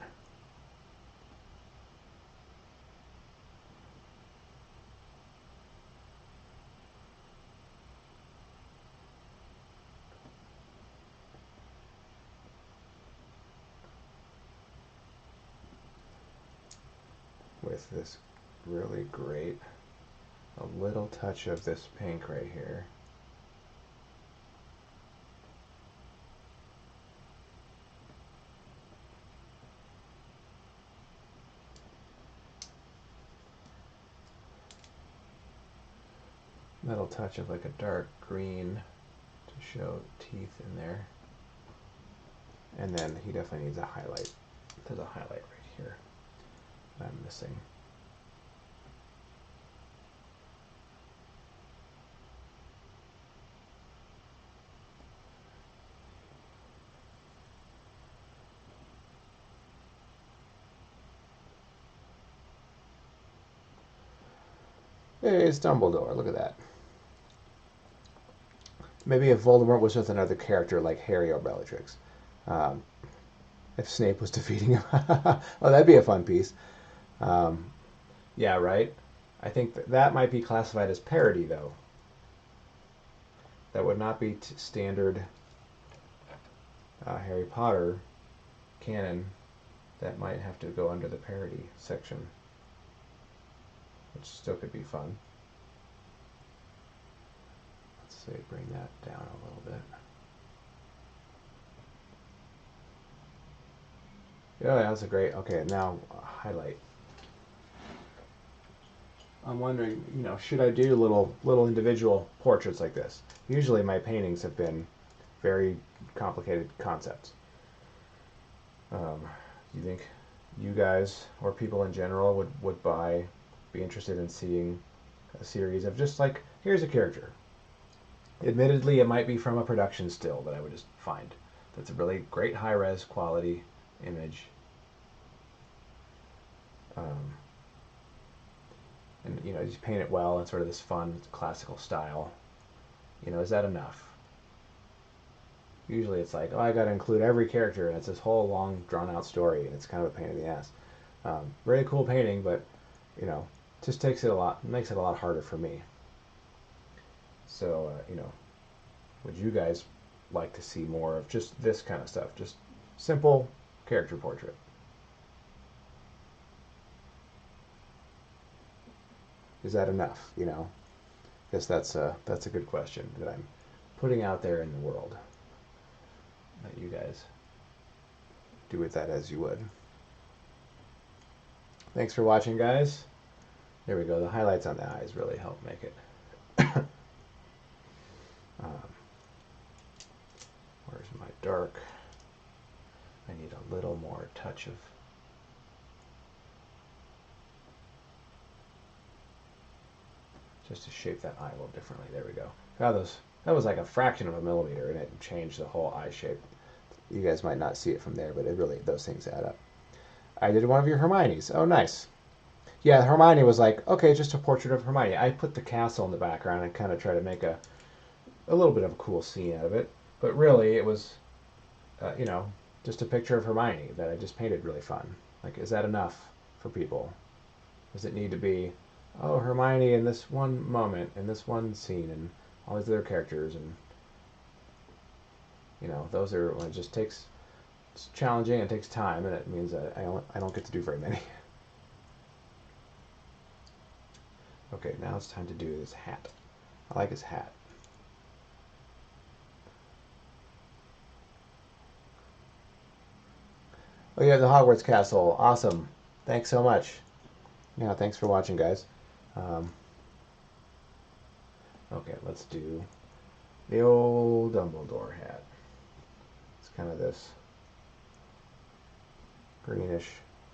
with this really great, a little touch of this pink right here. Little touch of like a dark green to show teeth in there. And then he definitely needs a highlight. There's a highlight right here that I'm missing. Hey, it's Dumbledore. Look at that. Maybe if Voldemort was with another character like Harry or Bellatrix. If Snape was defeating him. Oh, that'd be a fun piece. Yeah, right? I think that might be classified as parody, though. That would not be standard Harry Potter canon. That might have to go under the parody section, which still could be fun. Let's see, bring that down a little bit. Oh, yeah, that's a great. Okay, now highlight. I'm wondering, should I do little individual portraits like this? Usually my paintings have been very complicated concepts. Do you think you guys or people in general would be interested in seeing a series of just like, here's a character. Admittedly, it might be from a production still that I would just find. That's a really great high-res quality image. And just paint it well in sort of this fun classical style. Is that enough? Usually it's like, oh, I got to include every character, and it's this whole long, drawn-out story, and it's kind of a pain in the ass. Very cool painting, but just makes it a lot harder for me. So would you guys like to see more of just this kind of stuff? Just simple character portrait. Is that enough? Guess that's a good question that I'm putting out there in the world. That you guys do with that as you would. Thanks for watching, guys. There we go. The highlights on the eyes really help make it. Where's my dark? I need a little more touch of just to shape that eye a little differently. There we go. That was like a fraction of a millimeter, and it changed the whole eye shape. You guys might not see it from there, but it really, those things add up. I did one of your Hermione's. Oh, nice. Yeah, Hermione was like, okay, just a portrait of Hermione. I put the castle in the background and kind of try to make a little bit of a cool scene out of it. But really, it was, just a picture of Hermione that I just painted really fun. Like, is that enough for people? Does it need to be, oh, Hermione in this one moment, in this one scene, and all these other characters, and those are when it just takes. It's challenging. It takes time, and it means that I don't get to do very many. Okay, now it's time to do this hat. I like his hat. Oh, you have the Hogwarts castle. Awesome. Thanks so much. Yeah, thanks for watching, guys. Okay, let's do the old Dumbledore hat. It's kind of this greenish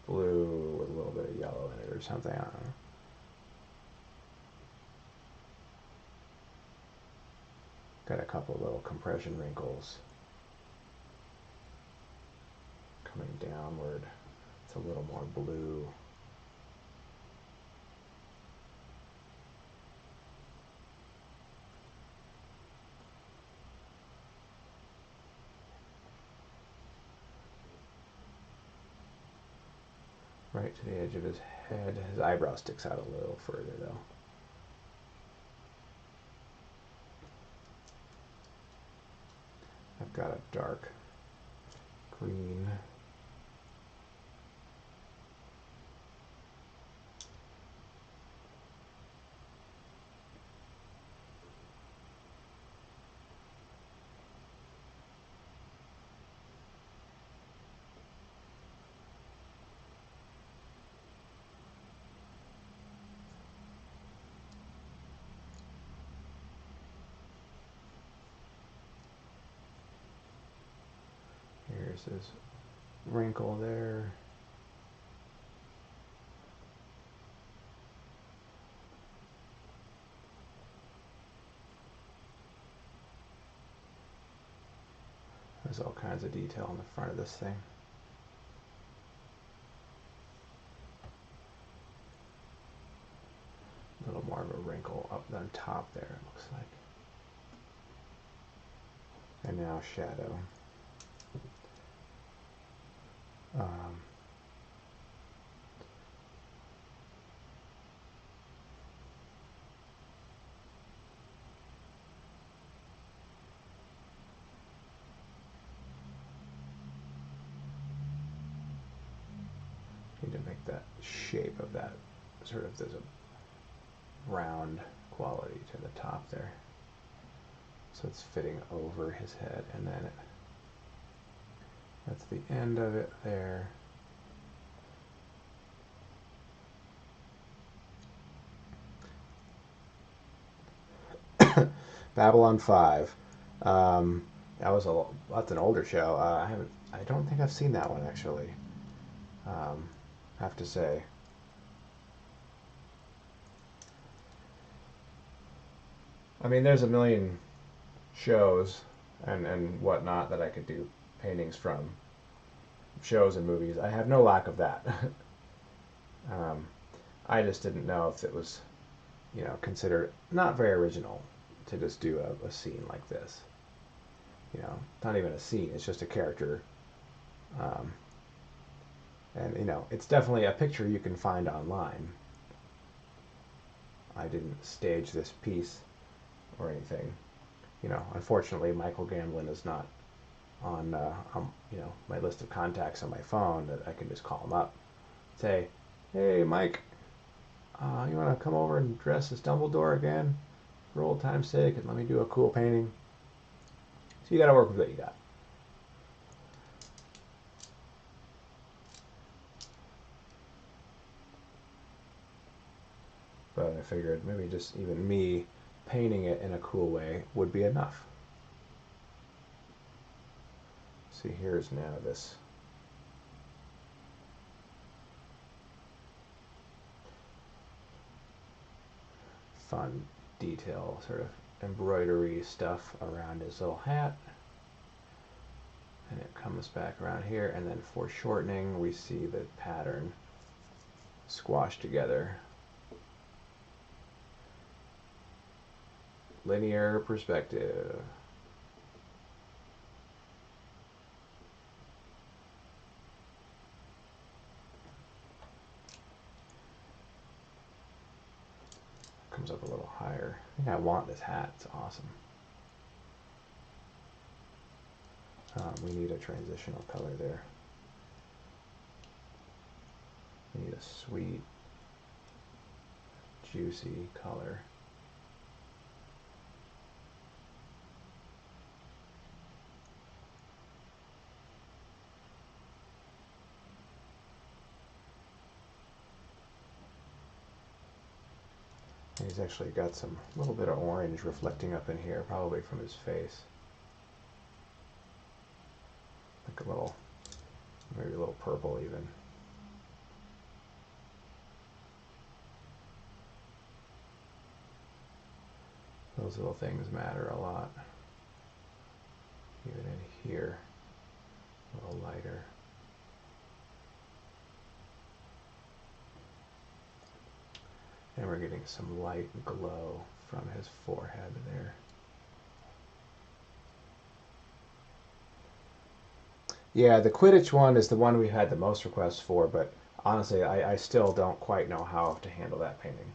blue with a little bit of yellow in it or something. I don't know. Got a couple of little compression wrinkles coming downward. It's a little more blue. Right to the edge of his head. His eyebrow sticks out a little further though. I've got a dark green There's this wrinkle there. There's all kinds of detail on the front of this thing. A little more of a wrinkle up on top there, it looks like. And now shadow. Need to make that shape of that sort of, there's a round quality to the top there. So it's fitting over his head, and then that's the end of it there. Babylon 5. That's an older show. I don't think I've seen that one actually. Have to say. I mean, there's a million shows and whatnot that I could do paintings from. Shows and movies. I have no lack of that. I just didn't know if it was, considered not very original to just do a scene like this. Not even a scene, it's just a character. And, it's definitely a picture you can find online. I didn't stage this piece or anything. Unfortunately, Michael Gamblin is not on, my list of contacts on my phone that I can just call him up. Say, hey, Mike, you want to come over and dress as Dumbledore again for old time's sake and let me do a cool painting? So you got to work with what you got. But I figured maybe just even me painting it in a cool way would be enough. See, here's now this fun detail, sort of embroidery stuff around his little hat. And it comes back around here, and then foreshortening, we see the pattern squashed together. Linear perspective. Comes up a little higher. I think I want this hat. It's awesome. We need a transitional color there. We need a sweet, juicy color. And he's actually got some little bit of orange reflecting up in here, probably from his face. Like a little, maybe a little purple even. Those little things matter a lot. Even in here, a little lighter. And we're getting some light glow from his forehead there. Yeah, the Quidditch one is the one we had the most requests for, but honestly, I still don't quite know how to handle that painting.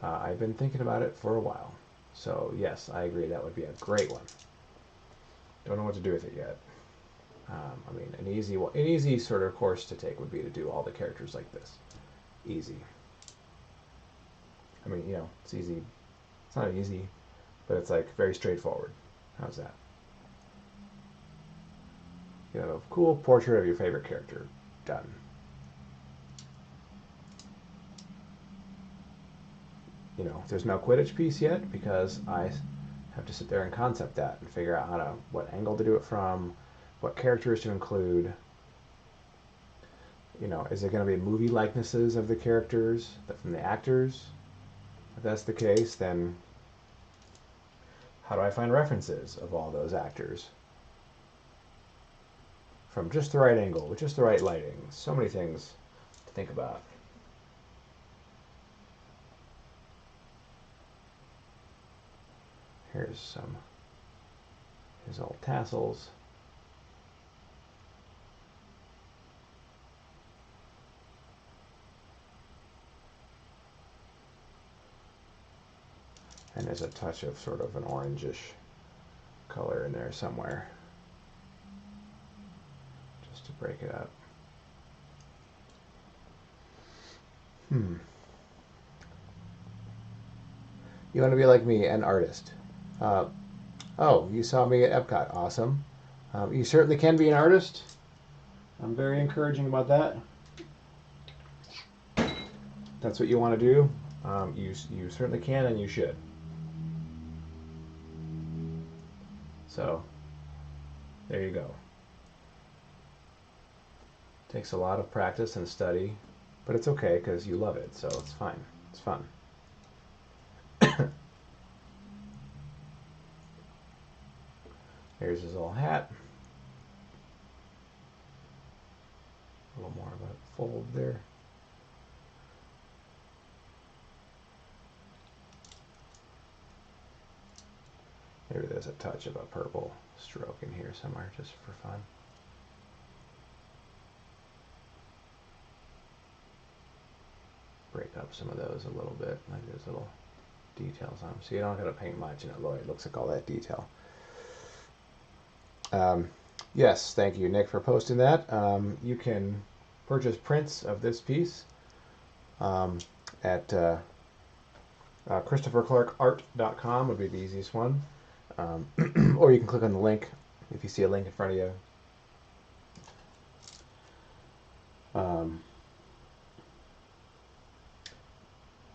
I've been thinking about it for a while. So yes, I agree that would be a great one. Don't know what to do with it yet. I mean, an easy sort of course to take would be to do all the characters like this. Easy. I mean, it's easy. It's not easy, but it's like very straightforward. How's that? You have a cool portrait of your favorite character. Done. There's no Quidditch piece yet because I have to sit there and concept that and figure out what angle to do it from, what characters to include. You know, is it going to be movie likenesses of the characters from the actors? If that's the case, then how do I find references of all those actors? From just the right angle, with just the right lighting. So many things to think about. Here's his old tassels. And there's a touch of sort of an orangish color in there somewhere, just to break it up. You want to be like me, an artist. Oh, you saw me at Epcot. Awesome. You certainly can be an artist. I'm very encouraging about that. That's what you want to do. You certainly can, and you should. So, there you go. Takes a lot of practice and study, but it's okay because you love it, so it's fine. It's fun. Here's his little hat. A little more of a fold there. Maybe there's a touch of a purple stroke in here somewhere, just for fun. Break up some of those a little bit, like there's little details on them. So you don't have to paint much, and it looks like all that detail. Yes, thank you, Nick, for posting that. You can purchase prints of this piece at ChristopherClarkArt.com would be the easiest one. Or you can click on the link if you see a link in front of you.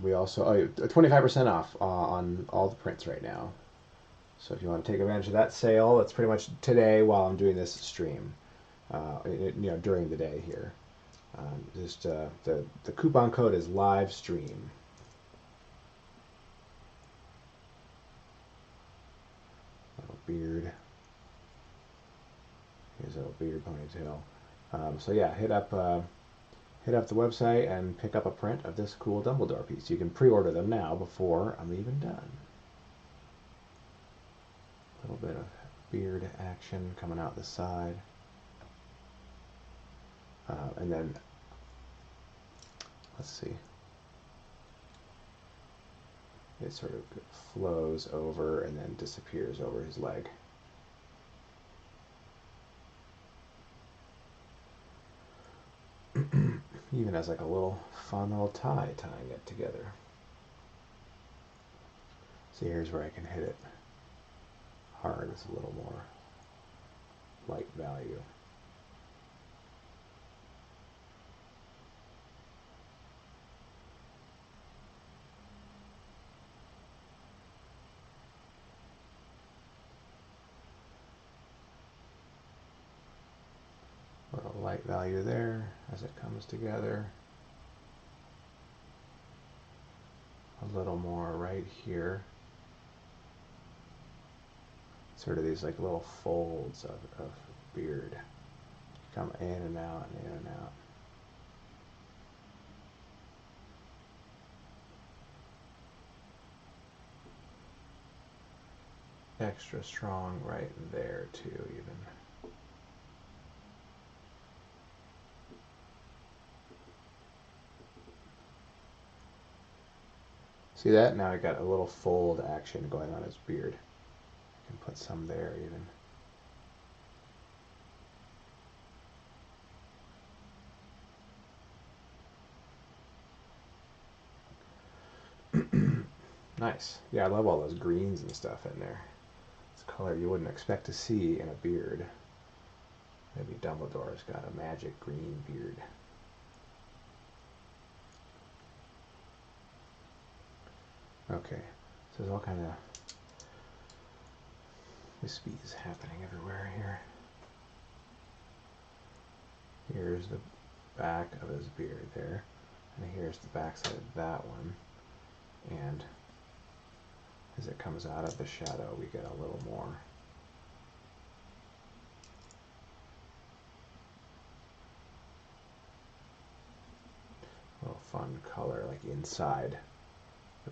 We also 25% off on all the prints right now. So if you want to take advantage of that sale, it's pretty much today while I'm doing this stream. During the day here. The coupon code is live stream. Little beard. Here's a little beard ponytail. So yeah, hit up the website and pick up a print of this cool Dumbledore piece. You can pre-order them now before I'm even done. A little bit of beard action coming out the side. And then, let's see, it sort of flows over and then disappears over his leg. Even has like a little fun little tie tying it together. See, here's where I can hit it hard with a little more light value. Little light value there as it comes together. A little more right here. Sort of these like little folds of beard. Come in and out and in and out. Extra strong right there too, even. See that? Now I got a little fold action going on his beard. I can put some there even. Nice. Yeah, I love all those greens and stuff in there. It's a color you wouldn't expect to see in a beard. Maybe Dumbledore's got a magic green beard. Okay, so there's all kind of wispies happening everywhere here. Here's the back of his beard there, and here's the back side of that one. And as it comes out of the shadow, we get a little more. A little fun color, like inside.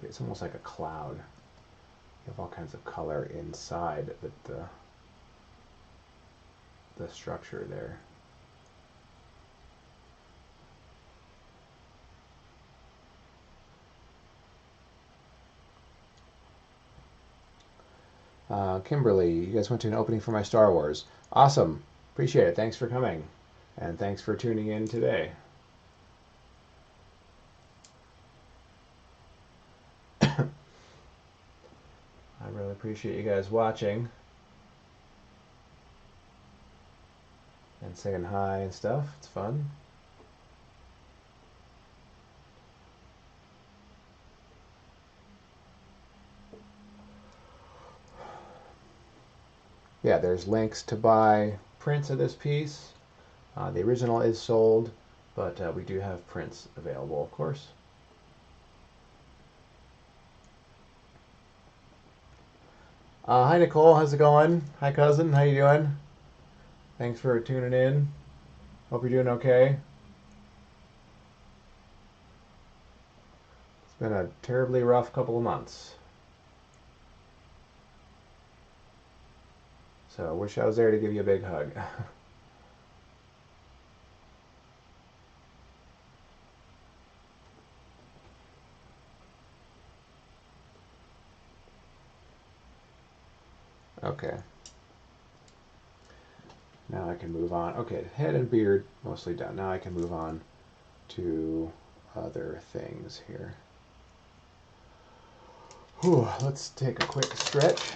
It's almost like a cloud. You have all kinds of color inside the structure there. Kimberly, you guys went to an opening for my Star Wars. Awesome. Appreciate it. Thanks for coming. And thanks for tuning in today. I really appreciate you guys watching and saying hi and stuff. It's fun. Yeah, there's links to buy prints of this piece. The original is sold, but we do have prints available, of course. Hi Nicole, how's it going? Hi cousin, how you doing? Thanks for tuning in. Hope you're doing okay. It's been a terribly rough couple of months. So I wish I was there to give you a big hug. Okay. Now I can move on. Okay, head and beard mostly done. Now I can move on to other things here. Whew, let's take a quick stretch.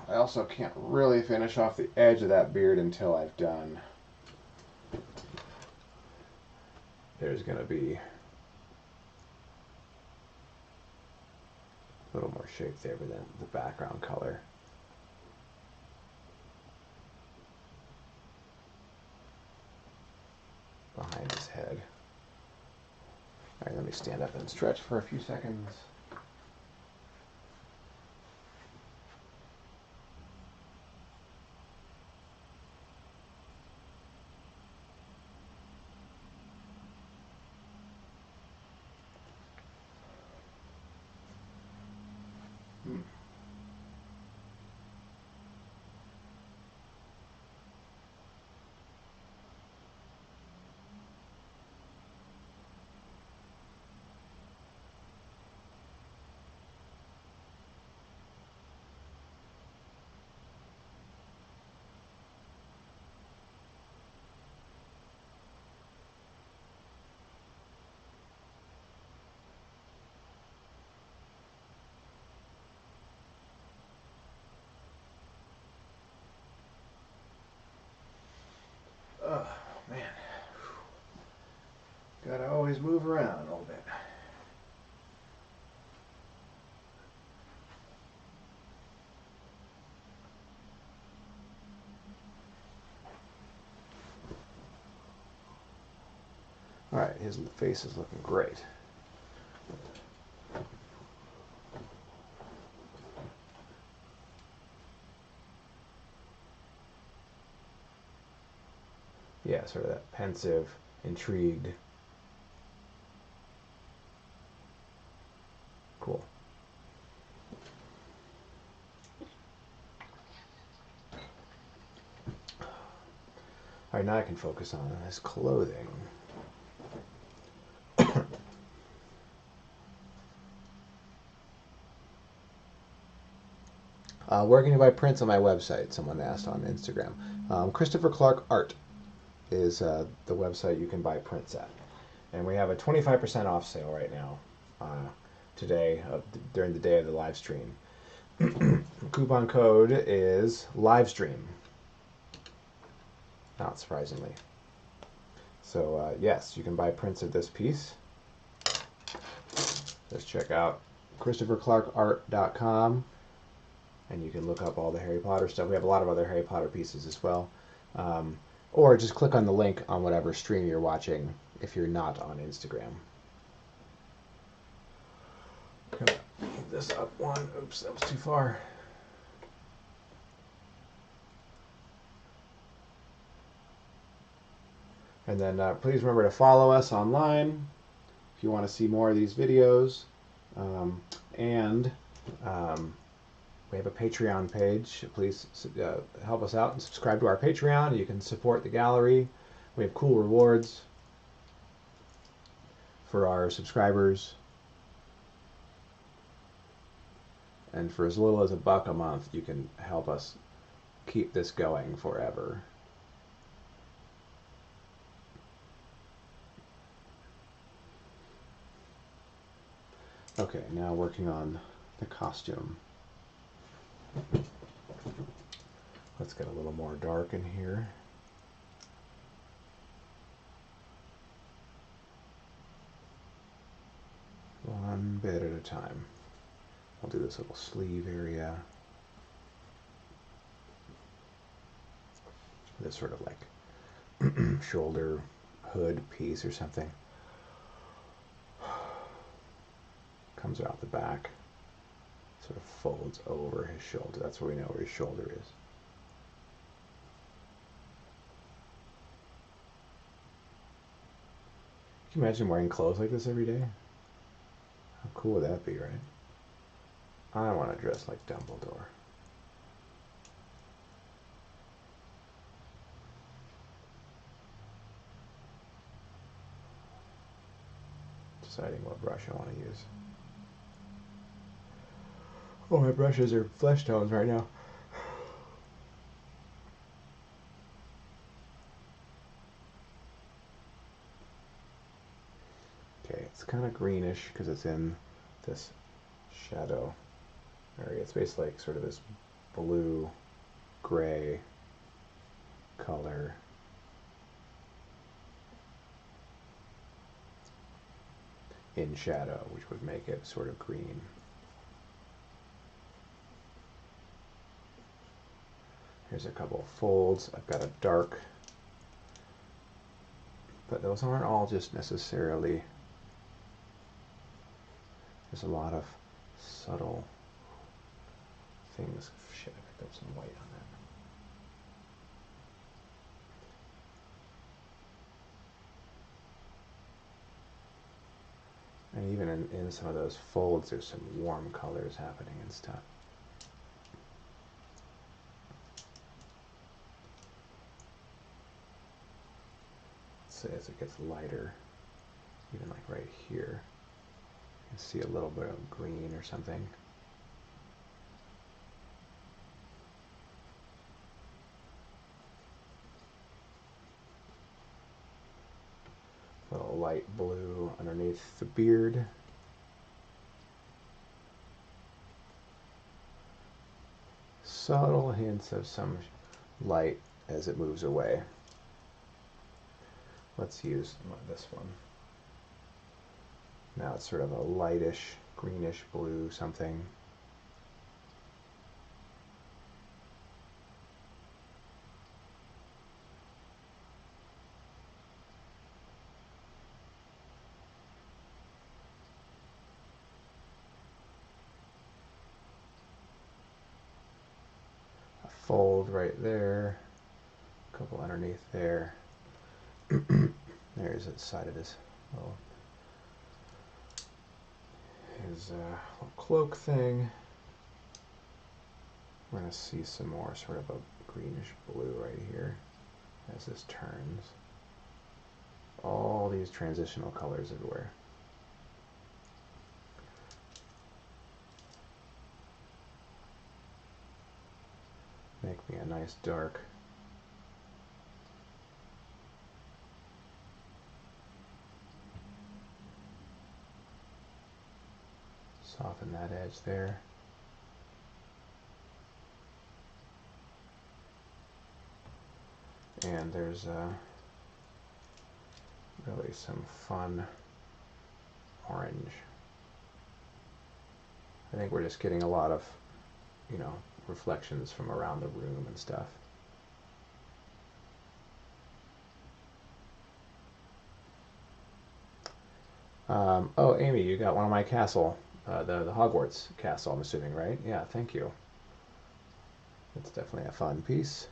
I also can't really finish off the edge of that beard until I've done. There's going to be a little more shape there, but then the background color. Behind his head. All right, let me stand up and stretch for a few seconds. Oh, man. Gotta always move around a little bit. All right, his face is looking great. Yeah, sort of that pensive, intrigued. Cool. All right, now I can focus on his clothing. Where can you buy prints on my website? Someone asked on Instagram. Christopher Clark Art is the website you can buy prints at. And we have a 25% off sale right now, today, during the day of the live stream. Coupon code is livestream, not surprisingly. So yes, you can buy prints of this piece. Let's check out ChristopherClarkArt.com, and you can look up all the Harry Potter stuff. We have a lot of other Harry Potter pieces as well. Or just click on the link on whatever stream you're watching if you're not on Instagram. Gonna move this up one. Oops, that was too far. And then please remember to follow us online if you want to see more of these videos. And we have a Patreon page. Please help us out and subscribe to our Patreon. You can support the gallery. We have cool rewards for our subscribers. And for as little as $1 a month, you can help us keep this going forever. Okay, now working on the costume. Let's get a little more dark in here. One bit at a time. I'll do this little sleeve area. This sort of like shoulder hood piece or something. Comes out the back, sort of folds over his shoulder. That's where we know where his shoulder is. Can you imagine wearing clothes like this every day? How cool would that be, right? I want to dress like Dumbledore. Deciding what brush I want to use. Oh, my brushes are flesh tones right now. Okay, it's kind of greenish because it's in this shadow area. It's basically like sort of this blue, gray color. In shadow, which would make it sort of green. Here's a couple of folds. I've got a dark, but those aren't all just necessarily, there's a lot of subtle things. Shit, I picked up some white on that. And even in some of those folds, there's some warm colors happening and stuff. Say as it gets lighter, even like right here, you can see a little bit of green or something. A little light blue underneath the beard. Subtle hints of some light as it moves away. Let's use this one. Now it's sort of a lightish, greenish blue something. A fold right there. A couple underneath there. There's the side of his little little cloak thing. We're going to see some more sort of a greenish blue right here as this turns. All these transitional colors everywhere. Make me a nice dark. Soften that edge there. And there's really some fun orange I think we're just getting a lot of, you know, reflections from around the room and stuff. Oh, Amy, you got one of my castle, the Hogwarts castle, I'm assuming, right? Yeah, thank you. It's definitely a fun piece.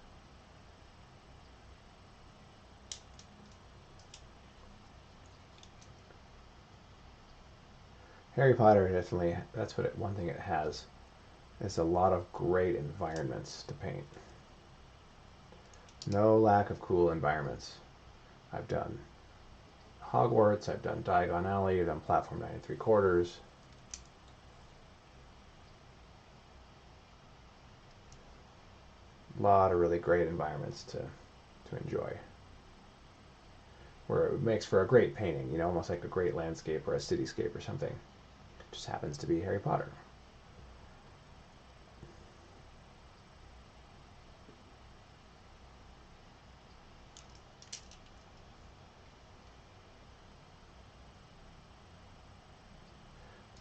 Harry Potter definitely, that's what one thing it has. It's a lot of great environments to paint. No lack of cool environments. I've done Hogwarts, I've done Diagon Alley, I've done Platform 9 3/4. A lot of really great environments to enjoy. Where it makes for a great painting, you know, almost like a great landscape or a cityscape or something. It just happens to be Harry Potter.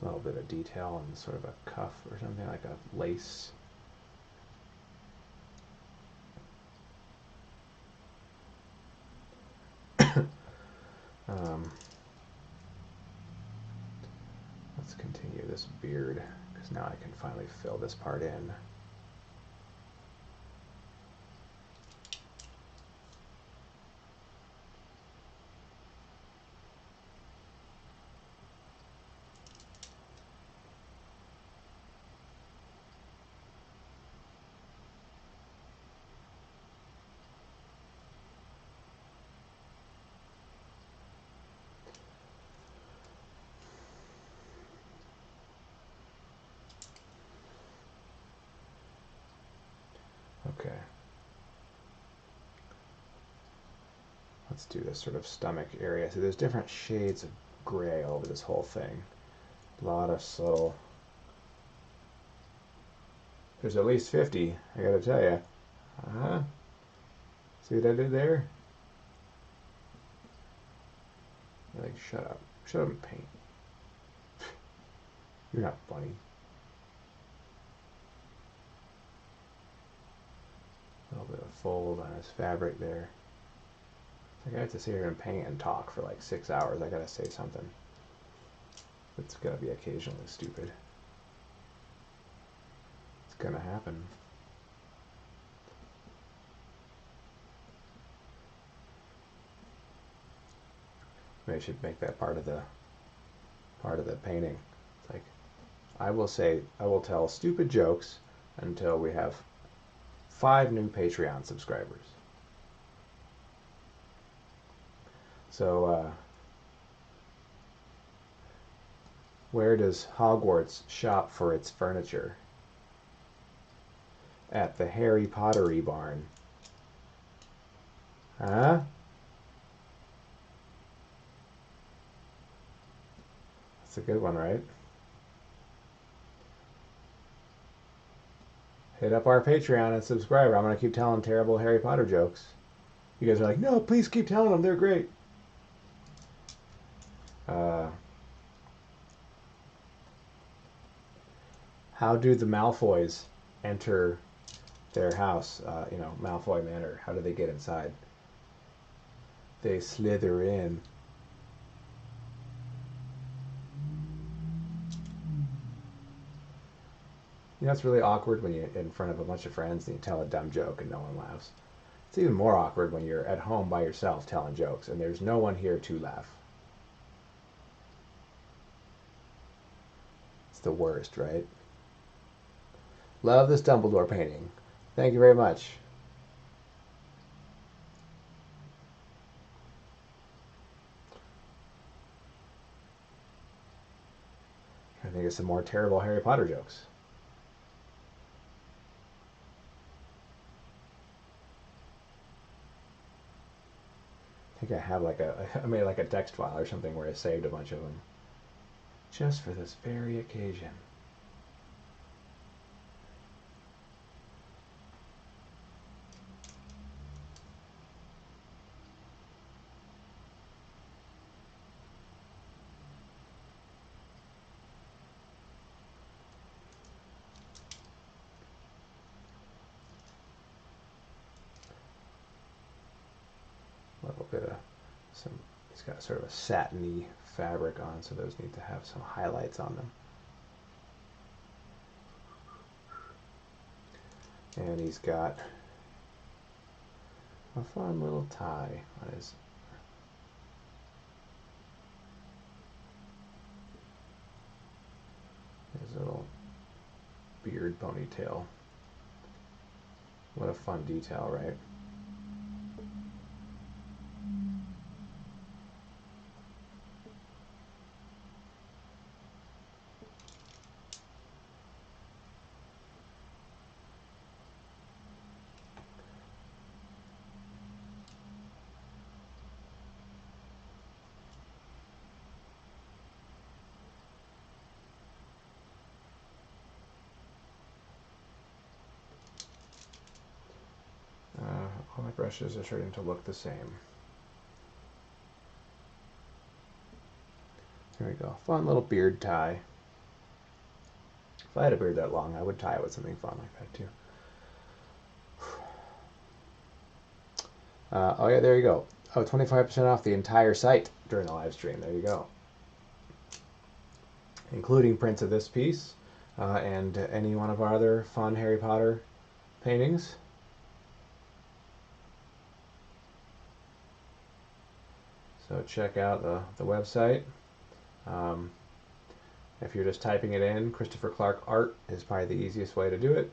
A little bit of detail and sort of a cuff or something, like a lace. Let's continue this beard, because now I can finally fill this part in. Okay. Let's do this sort of stomach area. So there's different shades of gray all over this whole thing. A lot of subtle. There's at least 50, I gotta tell you. Uh-huh. See what I did there? You're like, shut up. Shut up and paint. You're not funny. A little bit of fold on his fabric there. Like I have to sit here and paint and talk for like 6 hours. I gotta say something. It's gonna be occasionally stupid. It's gonna happen. Maybe I should make that part of the painting. It's like I will tell stupid jokes until we have 5 new Patreon subscribers. So, where does Hogwarts shop for its furniture? At the Harry Pottery barn. Huh? That's a good one, right? Hit up our Patreon and subscribe. I'm going to keep telling terrible Harry Potter jokes. You guys are like, no, please keep telling them. They're great. How do the Malfoys enter their house? You know, Malfoy Manor. How do they get inside? They slither in. You know, it's really awkward when you're in front of a bunch of friends and you tell a dumb joke and no one laughs. It's even more awkward when you're at home by yourself telling jokes and there's no one here to laugh. It's the worst, right? Love this Dumbledore painting. Thank you very much. I think of some more terrible Harry Potter jokes. I think I have like I made like a text file or something where I saved a bunch of them. Just for this very occasion. little bit of some, he's got sort of a satiny fabric on, so those need to have some highlights on them. And he's got a fun little tie on his little beard ponytail. What a fun detail, right? All my brushes are starting to look the same. There we go. Fun little beard tie. If I had a beard that long, I would tie it with something fun like that too. Oh yeah, there you go. Oh, 25% off the entire site during the live stream. There you go. Including prints of this piece and any one of our other fun Harry Potter paintings. So check out the website. If you're just typing it in, Christopher Clark Art is probably the easiest way to do it.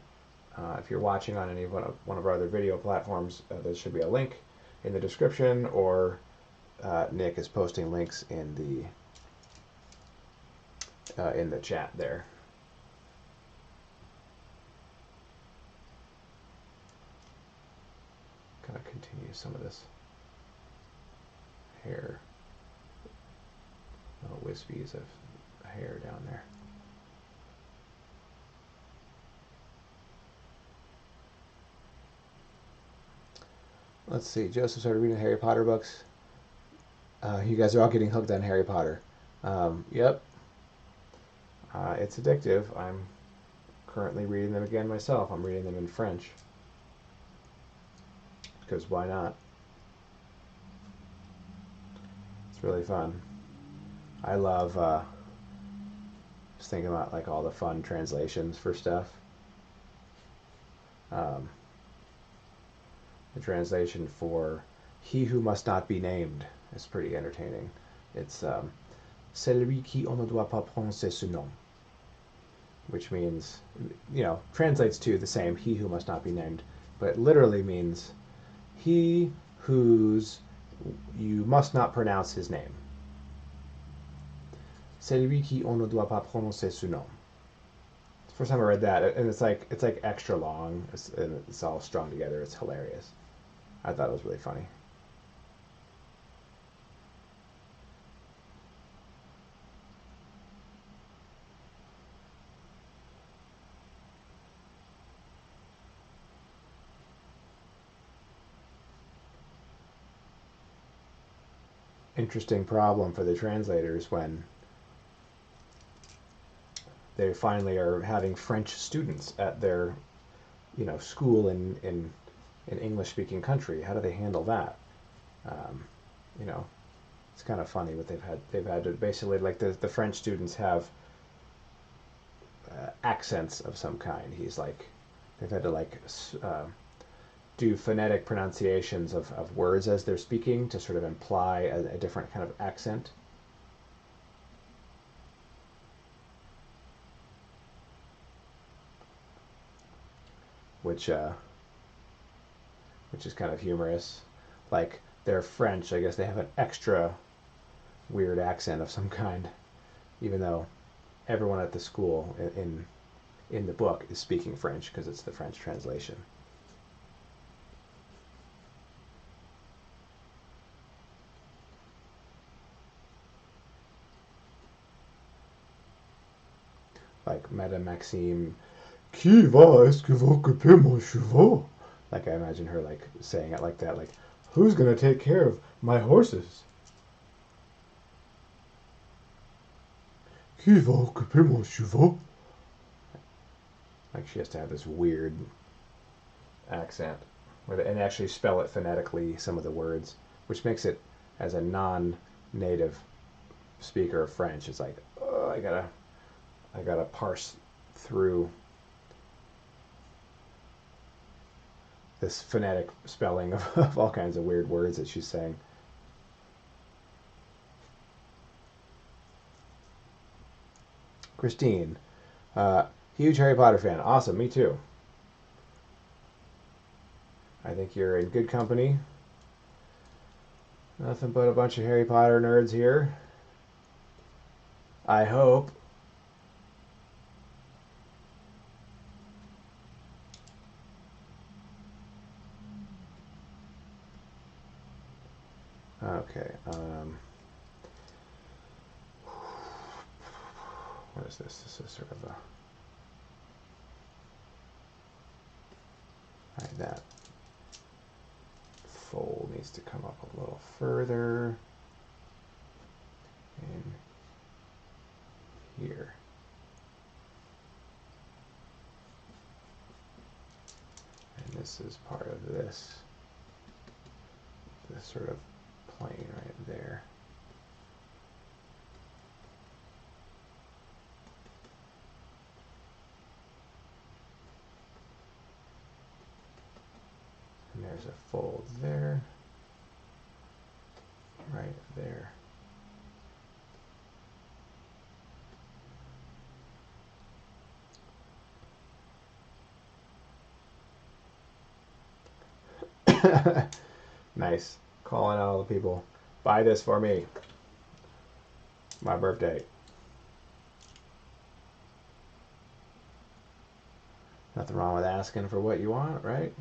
If you're watching on any one of our other video platforms, there should be a link in the description, or Nick is posting links in the chat there. Kind of continue some of this hair, little wispies of hair down there. Let's see, Joseph started reading Harry Potter books. You guys are all getting hooked on Harry Potter. Yep. It's addictive. I'm currently reading them again myself. I'm reading them in French. Because why not? It's really fun. I love just thinking about like all the fun translations for stuff. The translation for "He Who Must Not Be Named" is pretty entertaining. It's "Celui qui on ne doit pas prononcer ce nom," which means, translates to the same "He Who Must Not Be Named," but it literally means he whose you must not pronounce his name. Celui qui on ne doit pas prononcer ce nom. It's the first time I read that, and it's like extra long, and it's all strung together. It's hilarious. I thought it was really funny. Interesting problem for the translators when they finally are having French students at their, school in an English-speaking country. How do they handle that? It's kind of funny what they've had to basically, like, the French students have accents of some kind. They've had to do phonetic pronunciations of words as they're speaking to sort of imply a different kind of accent. Which is kind of humorous. Like, they're French, I guess they have an extra weird accent of some kind, even though everyone at the school in the book is speaking French because it's the French translation. Like Madame Maxime, "Qui va est-ce que va occuper mon cheval?" Like, I imagine her like saying it like that, like, "Who's gonna take care of my horses?" "Qui va occuper mon cheval?" Like, she has to have this weird accent, and actually spell it phonetically, some of the words. which makes it, as a non-native speaker of French, it's like, oh, I gotta parse through this phonetic spelling of all kinds of weird words that she's saying. Christine, huge Harry Potter fan. Awesome, me too. I think you're in good company. Nothing but a bunch of Harry Potter nerds here. I hope. Okay. What is this? This is sort of a... Alright, that fold needs to come up a little further. In here. And this is part of this sort of plane right there. And there's a fold there, right there. Nice. Calling out all the people. Buy this for me. My birthday. Nothing wrong with asking for what you want, right?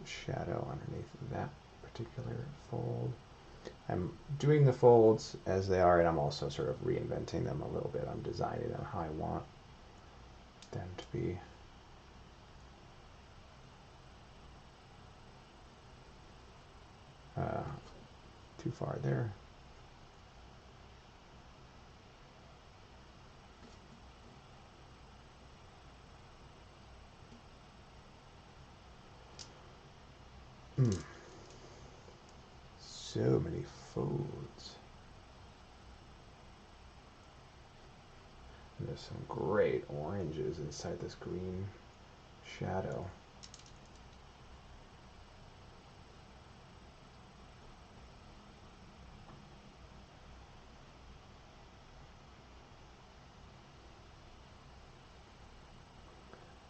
Shadow underneath that particular fold. I'm doing the folds as they are, and I'm also sort of reinventing them a little bit. I'm designing them how I want them to be. Too far there. So many folds. And there's some great oranges inside this green shadow.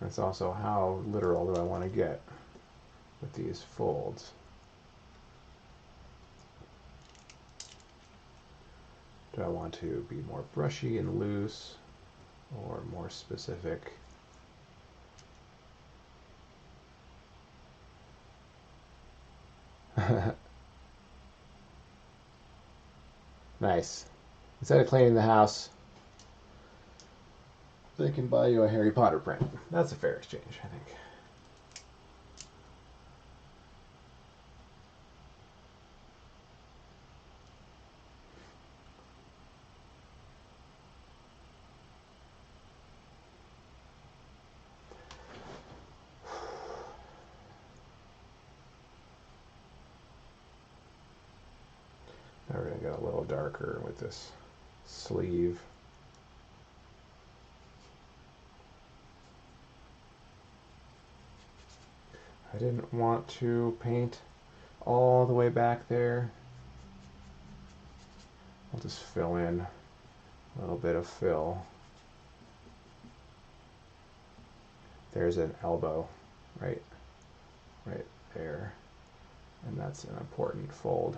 That's also how literal do I want to get with these folds. Do I want to be more brushy and loose, or more specific? Nice. Instead of cleaning the house, they can buy you a Harry Potter print. That's a fair exchange, I think. Now we're going to get a little darker with this sleeve. I didn't want to paint all the way back there. I'll just fill in a little bit of fill. There's an elbow right there, and that's an important fold.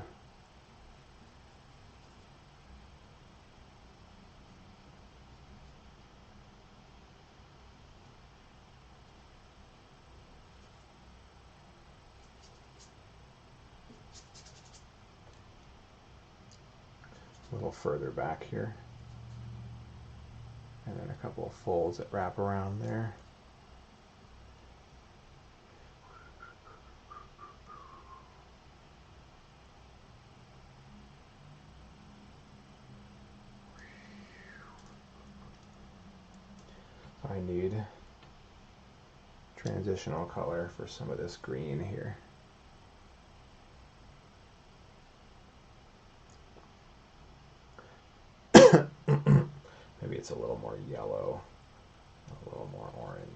A little further back here, and then a couple of folds that wrap around there. I need transitional color for some of this green here. Maybe it's a little more yellow, a little more orange.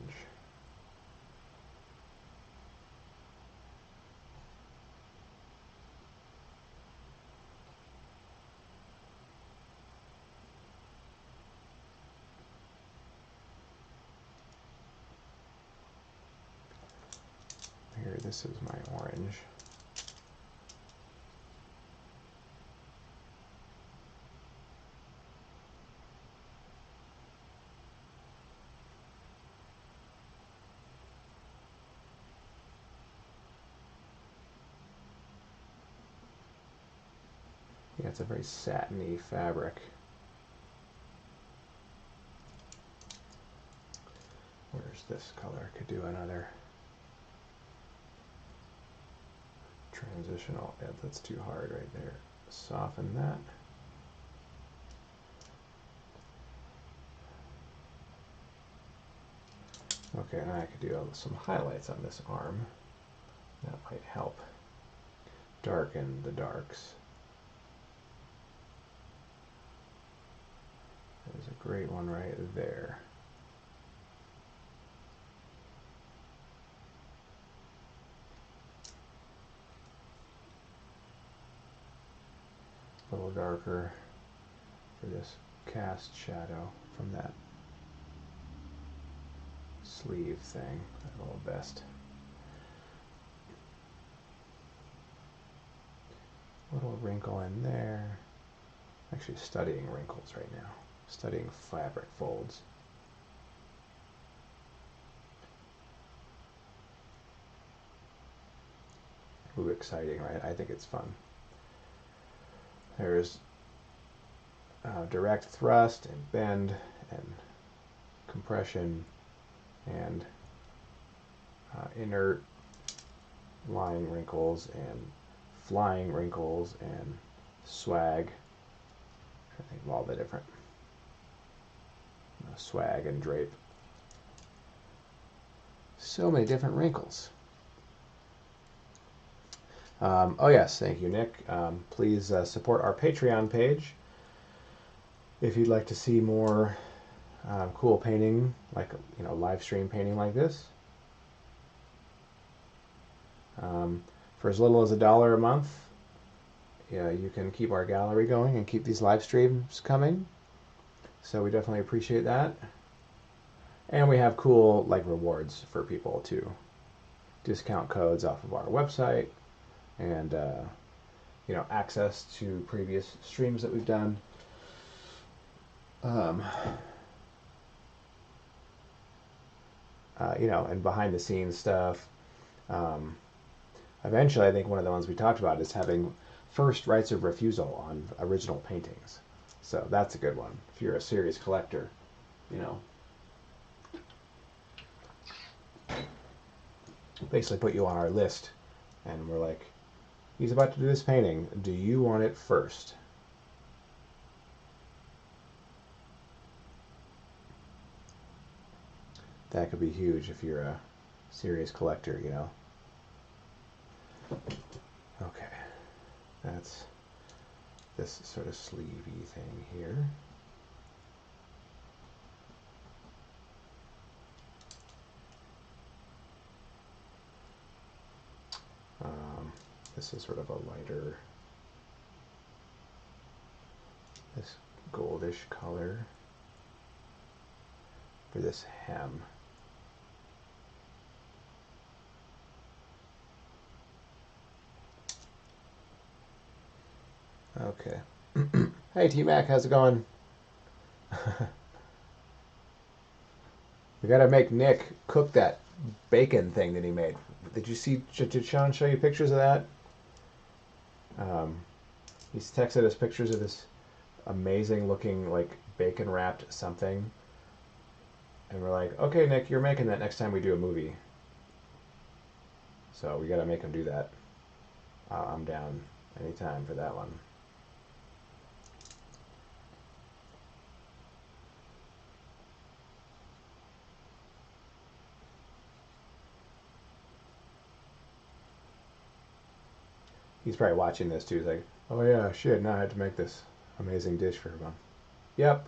Here, this is my orange. Yeah, it's a very satiny fabric. Where's this color? Could do another transitional. Yeah, that's too hard right there. Soften that. Okay, now I could do some highlights on this arm. That might help darken the darks. There's a great one right there. A little darker for this cast shadow from that sleeve thing, that little vest. Little wrinkle in there. Actually studying wrinkles right now. Studying fabric folds. Ooh, exciting, right? I think it's fun. There's direct thrust and bend and compression and inert lying wrinkles and flying wrinkles and swag. I think of all the different swag and drape. So many different wrinkles. Oh yes, thank you, Nick. Please support our Patreon page if you'd like to see more cool painting, like live stream painting like this. For as little as $1 a month, you can keep our gallery going and keep these live streams coming. So we definitely appreciate that. And we have cool rewards for people too. Discount codes off of our website, and access to previous streams that we've done. And behind the scenes stuff. Eventually, I think one of the ones we talked about is having first rights of refusal on original paintings. So that's a good one if you're a serious collector, Basically put you on our list, and we're like, he's about to do this painting. Do you want it first? That could be huge if you're a serious collector, Okay, that's this sort of sleevey thing here. This is sort of a lighter, this goldish color for this hem. Okay. Hey T-Mac, how's it going? We gotta make Nick cook that bacon thing that he made. Did you see? Did Sean show you pictures of that? He's texted us pictures of this amazing looking bacon wrapped something, and we're like, okay, Nick, you're making that next time we do a movie. So we gotta make him do that. I'm down anytime for that one. He's probably watching this too. He's like, oh yeah, shit, now I had to make this amazing dish for him. Yep.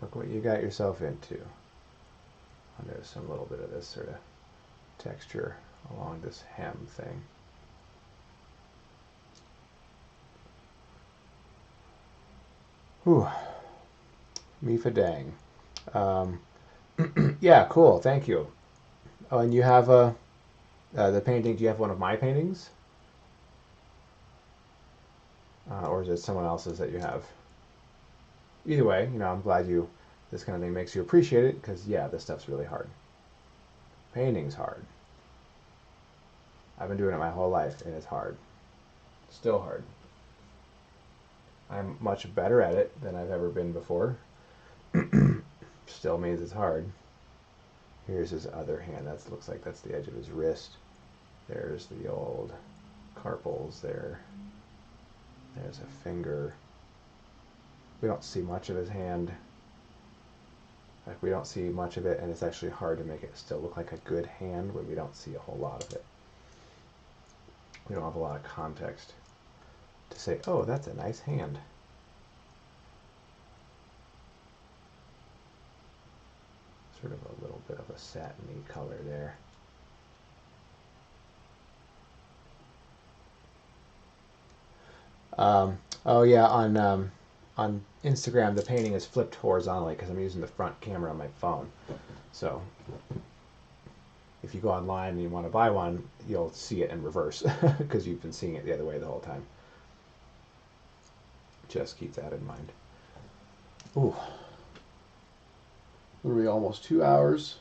Look what you got yourself into. And there's some little bit of this sort of texture along this hem thing. Whew. Me for dang. Yeah, cool. Thank you. Oh, and you have the painting. Do you have one of my paintings? Or is it someone else's that you have? Either way, you know, I'm glad this kind of thing makes you appreciate it, because, yeah, this stuff's really hard. Painting's hard. I've been doing it my whole life, and it's hard. Still hard. I'm much better at it than I've ever been before. Still means it's hard. Here's his other hand. That looks like that's the edge of his wrist. There's the old carpals there. There's a finger. We don't see much of his hand. Like, we don't see much of it, and it's actually hard to make it still look like a good hand when we don't see a whole lot of it. We don't have a lot of context to say, oh, that's a nice hand. Sort of a little bit of a satiny color there. Oh yeah, on Instagram the painting is flipped horizontally because I'm using the front camera on my phone. So if you go online and you want to buy one, you'll see it in reverse because you've been seeing it the other way the whole time. Just keep that in mind. Ooh. Literally almost 2 hours.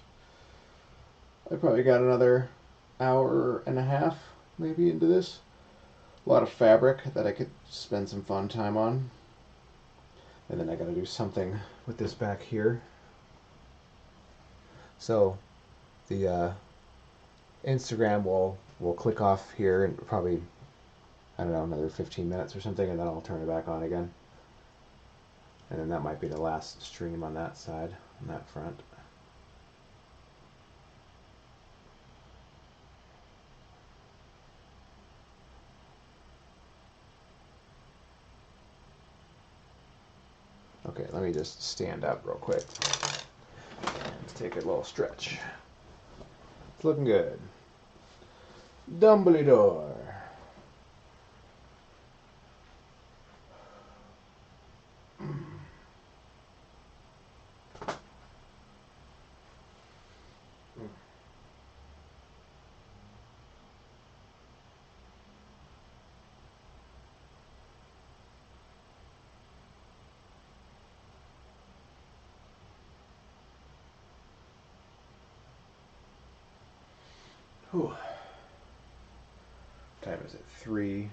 I probably got another hour and a half maybe into this. A lot of fabric that I could spend some fun time on. And then I gotta do something with this back here. So the Instagram will click off here in probably, I don't know, another 15 minutes or something, and then I'll turn it back on again. And then that might be the last stream on that side, on that front. Okay, let me just stand up real quick. Let's take a little stretch. It's looking good. Dumbledore. Whew. What time is it? 3.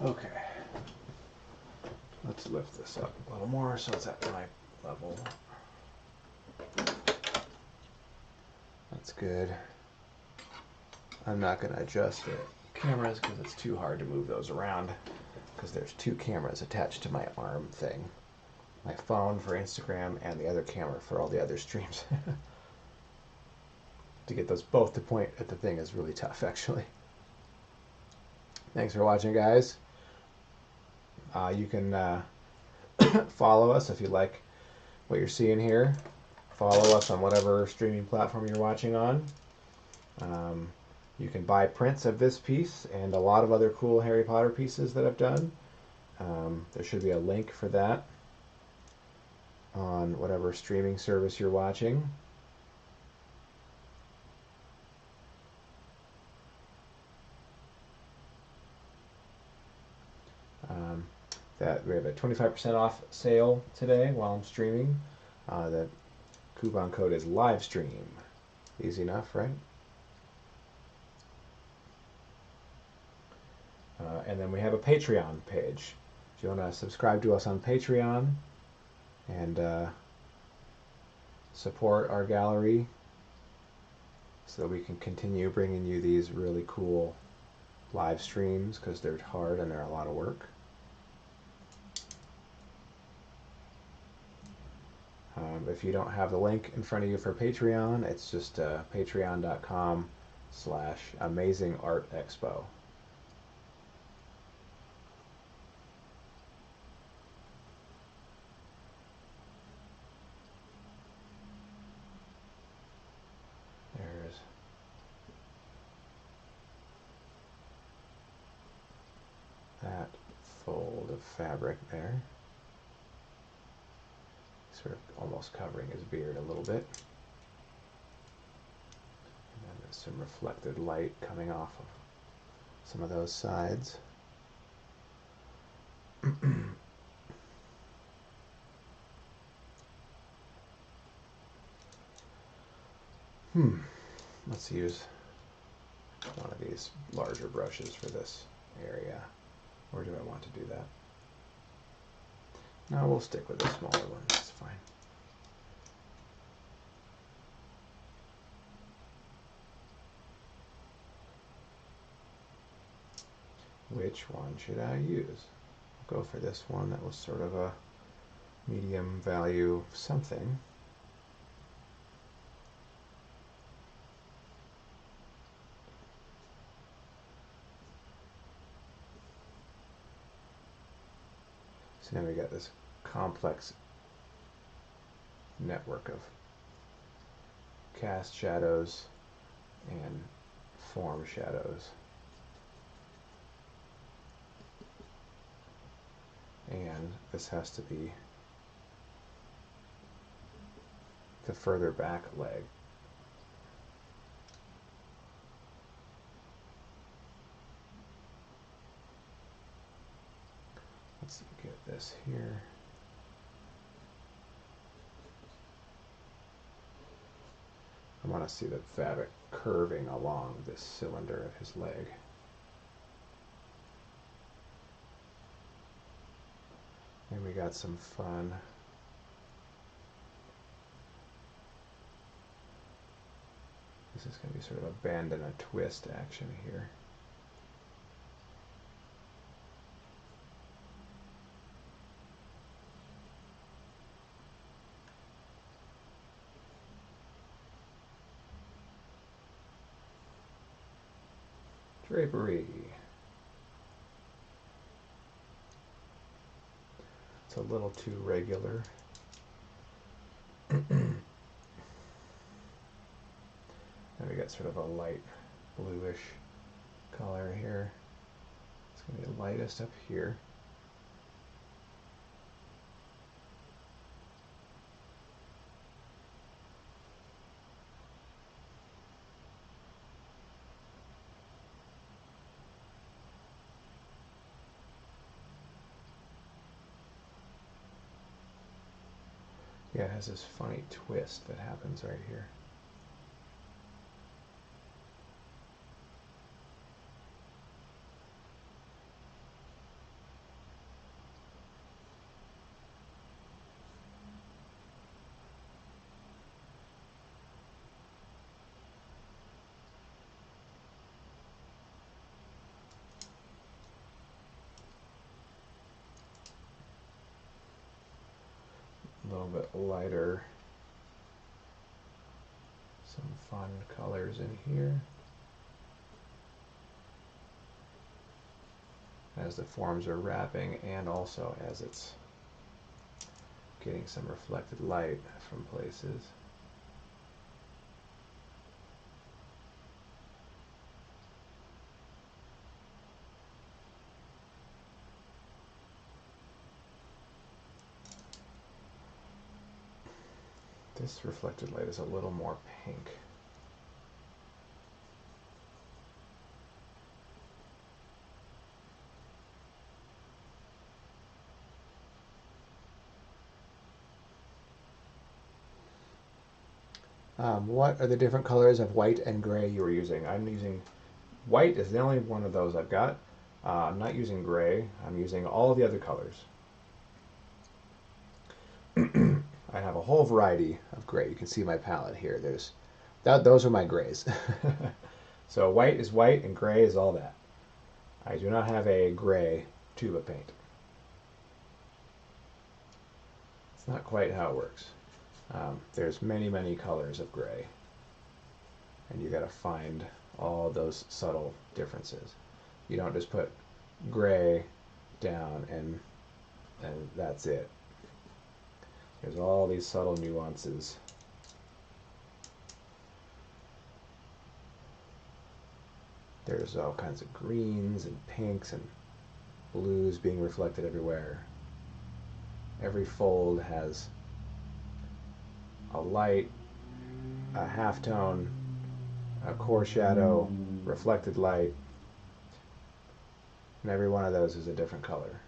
Okay. Let's lift this up a little more so it's at my level. That's good. I'm not going to adjust the cameras because it's too hard to move those around because there's 2 cameras attached to my arm thing. My phone for Instagram and the other camera for all the other streams. To get those both to point at the thing is really tough, actually. Thanks for watching, guys. You can follow us if you like what you're seeing here. Follow us on whatever streaming platform you're watching on. You can buy prints of this piece and a lot of other cool Harry Potter pieces that I've done. There should be a link for that on whatever streaming service you're watching. That we have a 25% off sale today while I'm streaming. The coupon code is livestream. Easy enough, right? And then we have a Patreon page. If you want to subscribe to us on Patreon and support our gallery so that we can continue bringing you these really cool live streams, because they're hard and they're a lot of work. If you don't have the link in front of you for Patreon, it's just patreon.com/AmazingArtExpo. There's that fold of fabric there. Sort of almost covering his beard a little bit. And then there's some reflected light coming off of some of those sides. Let's use one of these larger brushes for this area. Or do I want to do that? No, we'll stick with the smaller one. That's fine. Which one should I use? I'll go for this one. That was sort of a medium value something. So now we got this complex network of cast shadows and form shadows. And this has to be the further back leg. Let's get this here. I want to see the fabric curving along this cylinder of his leg. And we got some fun this is going to be sort of a bend and a twist action here. Drapery. It's a little too regular. And we got sort of a light bluish color here. It's going to be lightest up here. Yeah, it has this funny twist that happens right here. A little bit lighter. Some fun colors in here. As the forms are wrapping and also as it's getting some reflected light from places. This reflected light is a little more pink. What are the different colors of white and gray you were using? I'm using white is the only one of those I've got. I'm not using gray. I'm using all the other colors. I have a whole variety of gray. You can see my palette here. Those are my grays. So white is white and gray is all that. I do not have a gray tube of paint. It's not quite how it works. There's many, many colors of gray, and you got to find all those subtle differences. You don't just put gray down and that's it. There's all these subtle nuances. There's all kinds of greens and pinks and blues being reflected everywhere. Every fold has a light, a halftone, a core shadow, reflected light, and every one of those is a different color.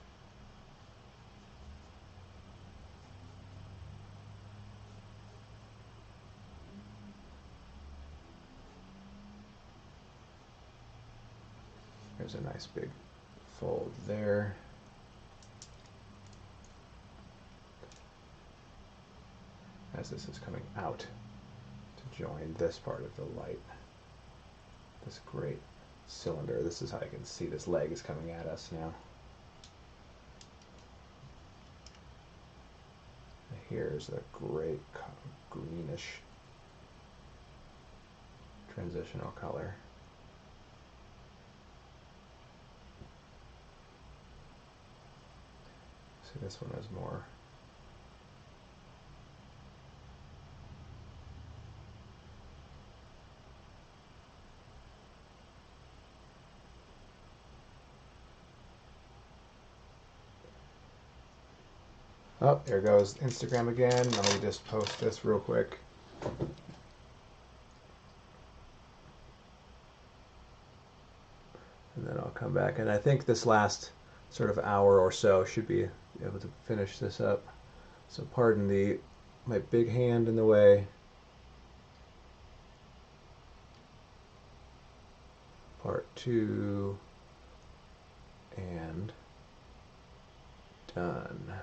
There's a nice big fold there. As this is coming out to join this part of the light. This great cylinder. This is how I can see this leg is coming at us now. Here's a great greenish transitional color. See, this one is more oh, there goes Instagram again. Let me just post this real quick. And then I'll come back. And I think this last sort of hour or so should be able to finish this up. So pardon my big hand in the way. Part 2 and done.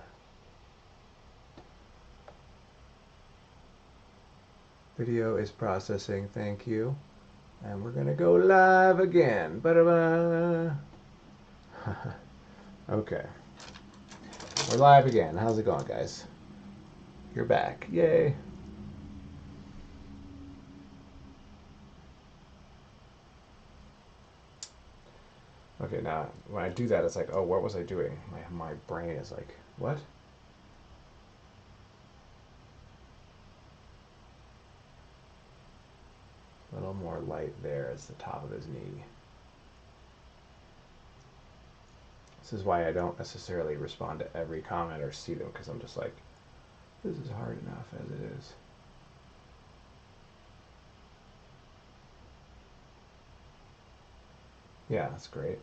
Video is processing, thank you. And we're gonna go live again. Ba-da-ba. Okay. We're live again. How's it going, guys? You're back. Yay. Okay, now when I do that, it's like, oh, what was I doing? My brain is like, what? A little more light there as the top of his knee. This is why I don't necessarily respond to every comment or see them, because I'm just like, this is hard enough as it is. Yeah, that's great.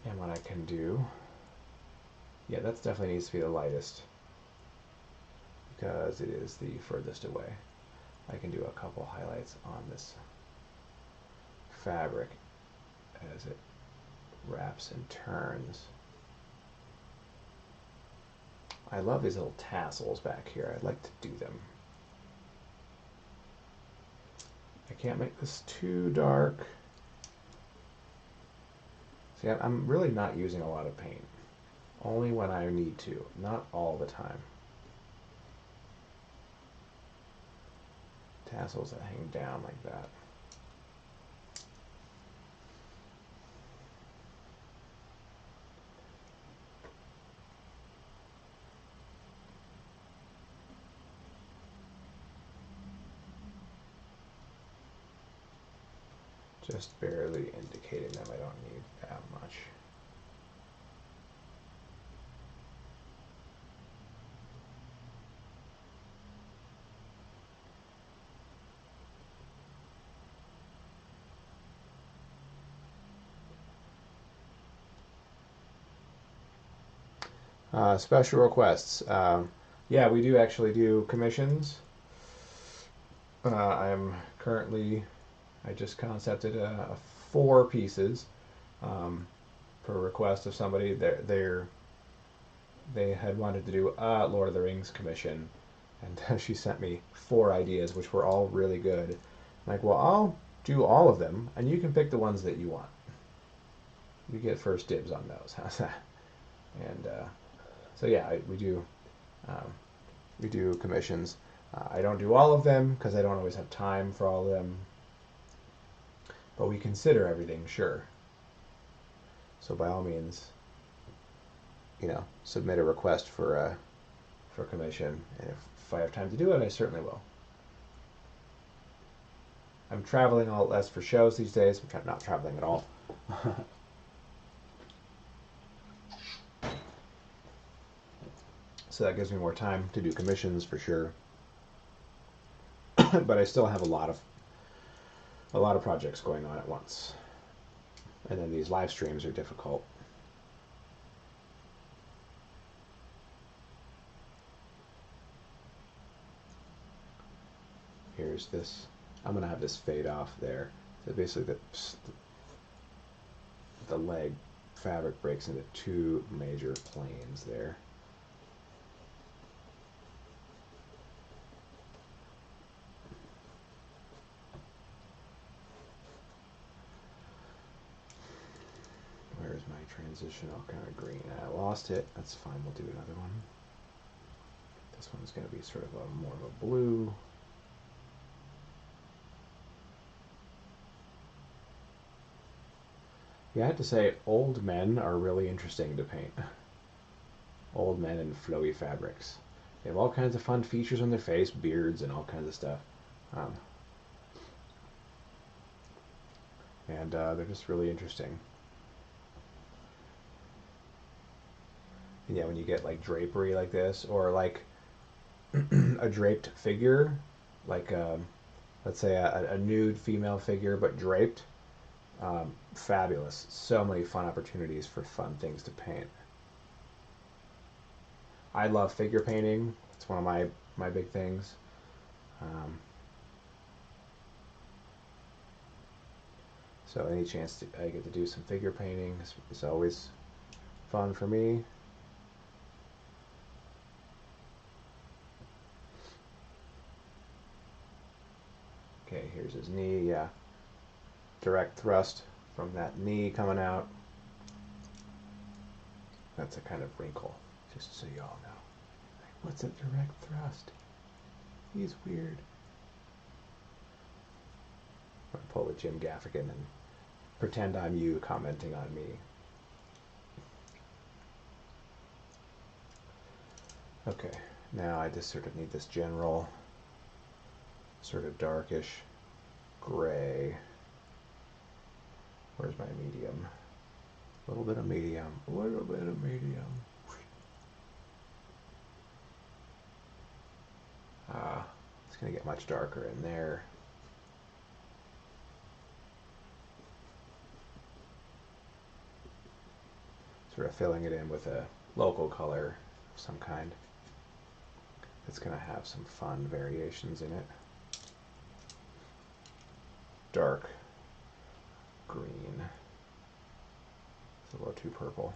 And what I can do, yeah, that definitely needs to be the lightest, because it is the furthest away. I can do a couple highlights on this fabric as it wraps and turns. I love these little tassels back here. I'd like to do them. I can't make this too dark. See, I'm really not using a lot of paint. Only when I need to, not all the time. Tassels that hang down like that. Just barely indicating them. I don't need that much. Special requests. Yeah, we do actually do commissions. I'm currently, I just concepted 4 pieces per request of somebody. They had wanted to do a Lord of the Rings commission, and she sent me 4 ideas, which were all really good. I'm like, well, I'll do all of them, and you can pick the ones that you want. You get first dibs on those. How's that? And so yeah, um, we do commissions. I don't do all of them because I don't always have time for all of them, but we consider everything, sure. So by all means, submit a request for commission, and if I have time to do it, I certainly will. I'm traveling a lot less for shows these days. I'm not traveling at all. So that gives me more time to do commissions for sure. But I still have a lot of projects going on at once. And then these live streams are difficult. Here's this. I'm going to have this fade off there. So basically the leg fabric breaks into 2 major planes there. Where's my transitional kind of green? I lost it. That's fine. We'll do another one. This one's going to be sort of more of a blue. Yeah, I have to say, old men are really interesting to paint. Old men in flowy fabrics. They have all kinds of fun features on their face, beards, and all kinds of stuff. And they're just really interesting. And yeah, when you get like drapery like this, or like a draped figure, like let's say a nude female figure but draped, fabulous. So many fun opportunities for fun things to paint. I love figure painting. It's one of my big things. So any chance I get to do some figure painting is always fun for me. Okay, here's his knee. Yeah, direct thrust from that knee coming out. That's a kind of wrinkle, just so y'all know. What's a direct thrust? He's weird. I'm gonna pull the Jim Gaffigan and pretend I'm you commenting on me. Okay, now I just sort of need this general sort of darkish gray. Where's my medium? A little bit of medium. A little bit of medium. It's going to get much darker in there. Sort of filling it in with a local color of some kind. It's going to have some fun variations in it. Dark green. It's a little too purple.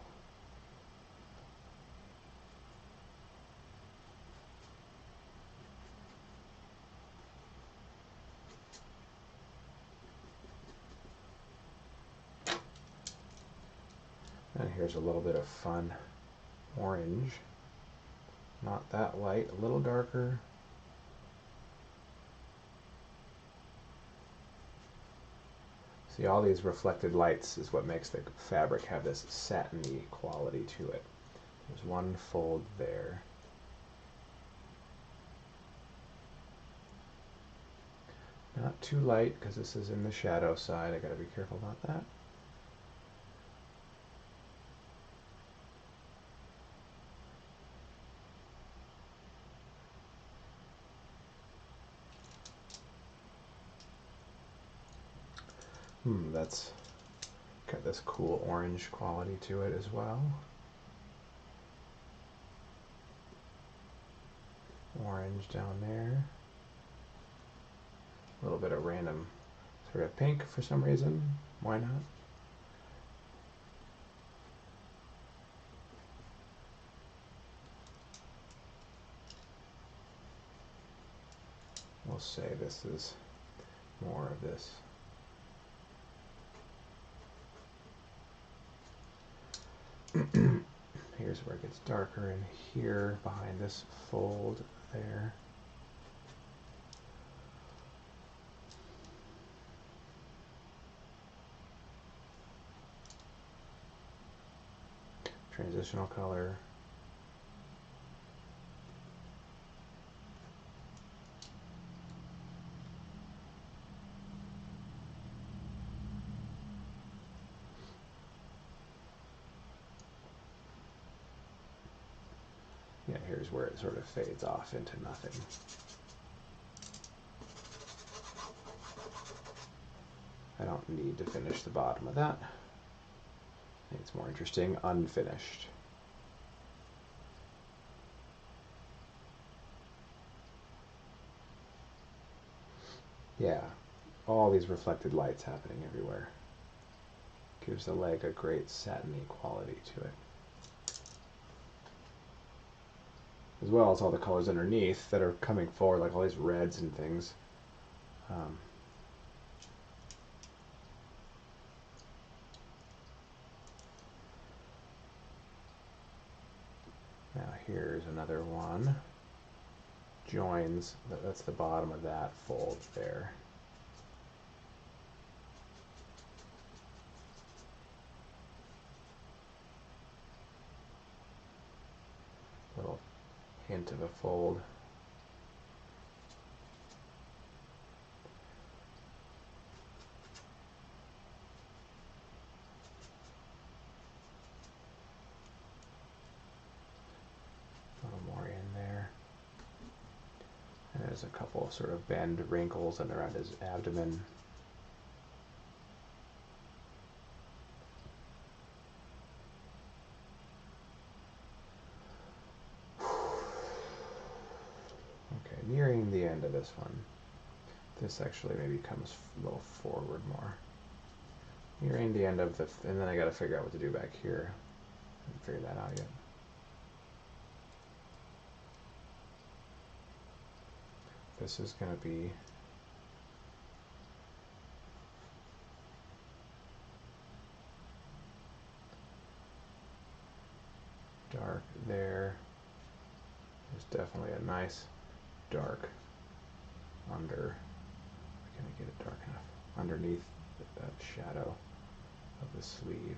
And here's a little bit of fun orange. Not that light, a little darker. See, all these reflected lights is what makes the fabric have this satiny quality to it. There's one fold there. Not too light because this is in the shadow side. I gotta be careful about that. That's got this cool orange quality to it as well. orange down there. A little bit of random sort of pink for some reason. Why not? We'll say this is more of this. Here's where it gets darker in here behind this fold there. Transitional color. Yeah, here's where it sort of fades off into nothing. I don't need to finish the bottom of that. I think it's more interesting unfinished. Yeah, all these reflected lights happening everywhere. Gives the leg a great satiny quality to it. As well as all the colors underneath that are coming forward, like all these reds and things. Now here's another one. Joins, that's the bottom of that fold there. Little hint of a fold. A little more in there. And there's a couple of sort of bend wrinkles and around his abdomen. Okay, nearing the end of this one. This actually maybe comes a little forward more. Nearing the end of the, and then I gotta figure out what to do back here. I haven't figured that out yet. This is gonna be dark there. There's definitely a nice dark under. Can I get it dark enough? Underneath that shadow of the sleeve.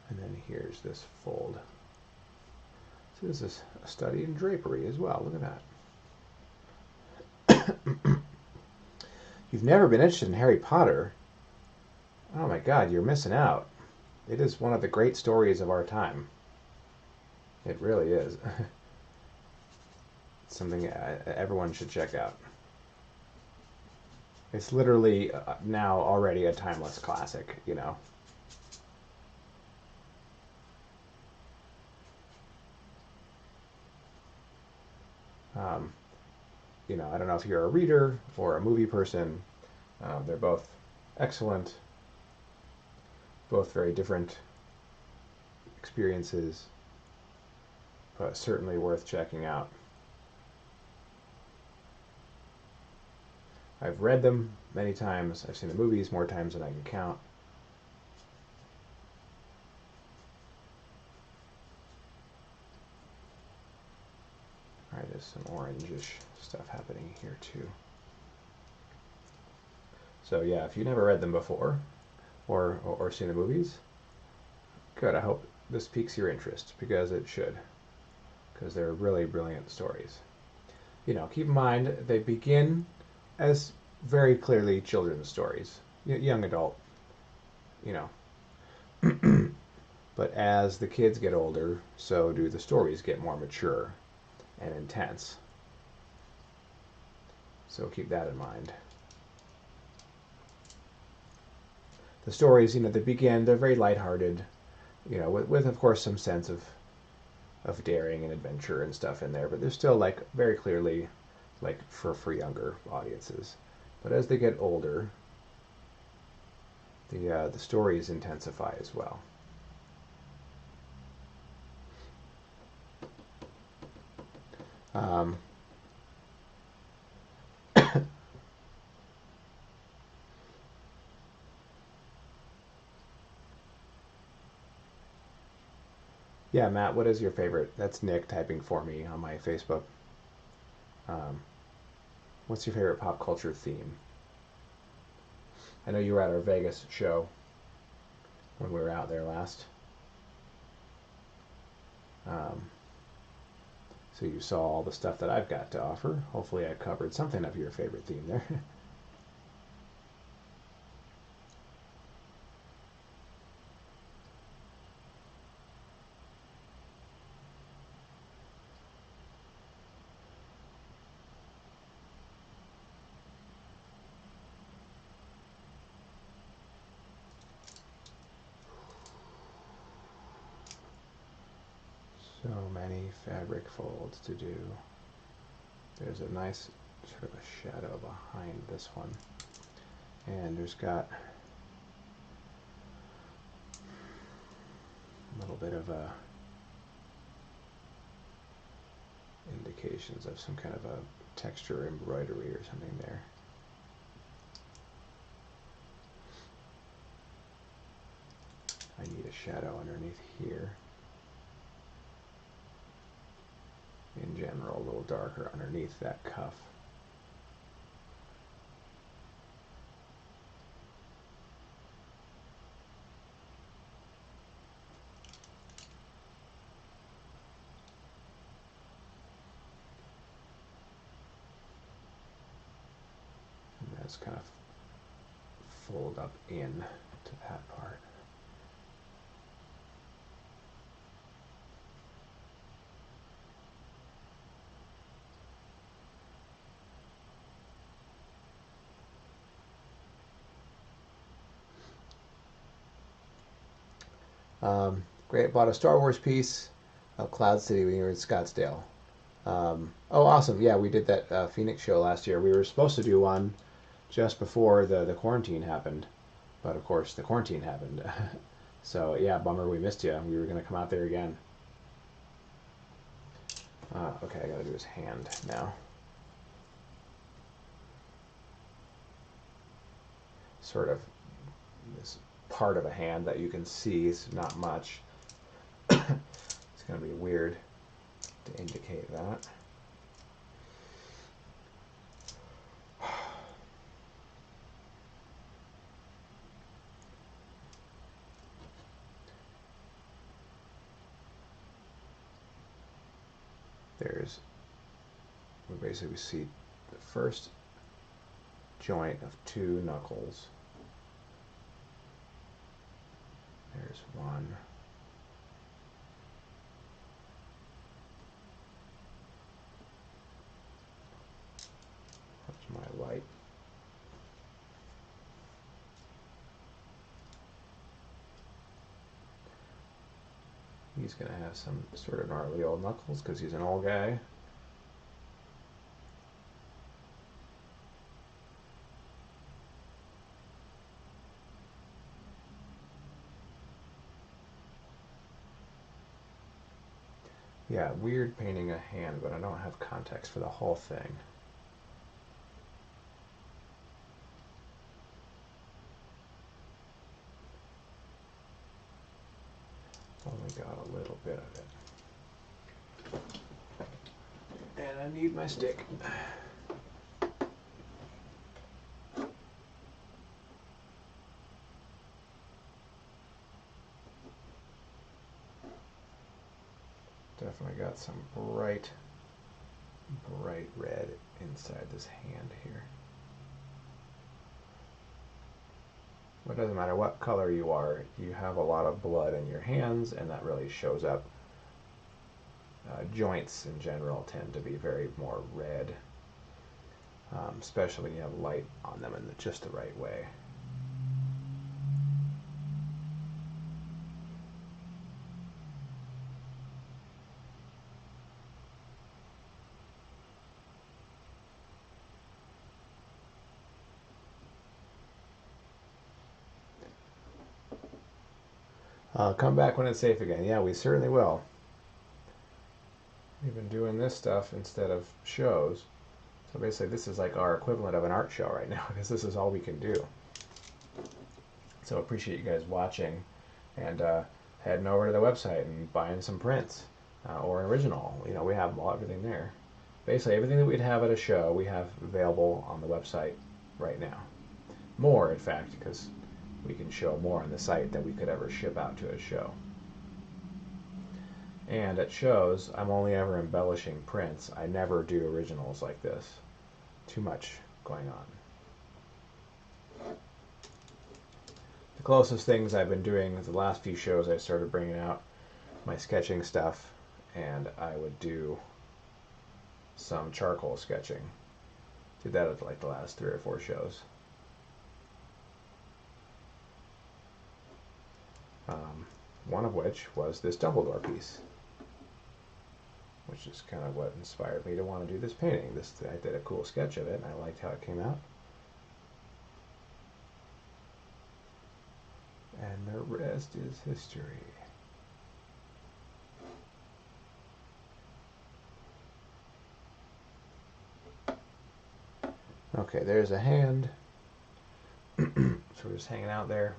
And then here's this fold. So this is a study in drapery as well. Look at that. You've never been interested in Harry Potter? Oh my God, you're missing out. It is one of the great stories of our time. It really is. It's something everyone should check out. It's literally now already a timeless classic, you know. You know, I don't know if you're a reader or a movie person. They're both excellent, both very different experiences, but certainly worth checking out. I've read them many times. I've seen the movies more times than I can count. All right, there's some orangish stuff happening here too. So yeah, if you've never read them before or seen the movies, good. I hope this piques your interest, because it should, because they're really brilliant stories. You know, keep in mind they begin as very clearly children's stories, young adult, you know. But as the kids get older, so do the stories get more mature. and intense. So keep that in mind. The stories, they begin, they're very lighthearted, with of course some sense of daring and adventure and stuff in there, but they're still like very clearly like for younger audiences. But as they get older, the stories intensify as well. Yeah, Matt, what is your favorite? That's Nick typing for me on my Facebook. What's your favorite pop culture theme? I know you were at our Vegas show when we were out there last. So you saw all the stuff that I've got to offer. Hopefully I covered something of your favorite theme there. So many fabric folds to do. There's a nice sort of a shadow behind this one. And there's got a little bit of indications of some kind of a texture embroidery or something there. I need a shadow underneath here. In general, a little darker underneath that cuff. And that's kind of fold up in to that part. Great, bought a Star Wars piece of Cloud City when you were in Scottsdale. Oh, awesome. Yeah, we did that Phoenix show last year. We were supposed to do one just before the quarantine happened, but of course the quarantine happened. So yeah, bummer we missed you. We were going to come out there again. Okay, I got to do his hand now. Sort of this part of a hand that you can see is not much. It's going to be weird to indicate that. We basically see the first joint of two knuckles. There's one. Where's my light? He's going to have some sort of gnarly old knuckles because he's an old guy. Yeah, weird painting a hand, but I don't have context for the whole thing. Only got a little bit of it. And I need my stick. Definitely got some bright red inside this hand here. It doesn't matter what color you are, you have a lot of blood in your hands, and that really shows up joints in general tend to be very more red, especially when you have light on them in just the right way. Come back when it's safe again. Yeah, we certainly will. We've been doing this stuff instead of shows. So basically this is like our equivalent of an art show right now, because this is all we can do. So appreciate you guys watching, and heading over to the website and buying some prints or an original. You know, we have everything there. Basically everything that we'd have at a show we have available on the website right now. More, in fact, because we can show more on the site than we could ever ship out to a show. And at shows, I'm only ever embellishing prints. I never do originals like this. Too much going on. The closest things I've been doing is the last few shows I started bringing out my sketching stuff, and I would do some charcoal sketching. Did that at like the last 3 or 4 shows. One of which was this Dumbledore piece, which is kind of what inspired me to want to do this painting. I did a cool sketch of it, and I liked how it came out. And the rest is history. Okay, there's a hand. So we're just hanging out there.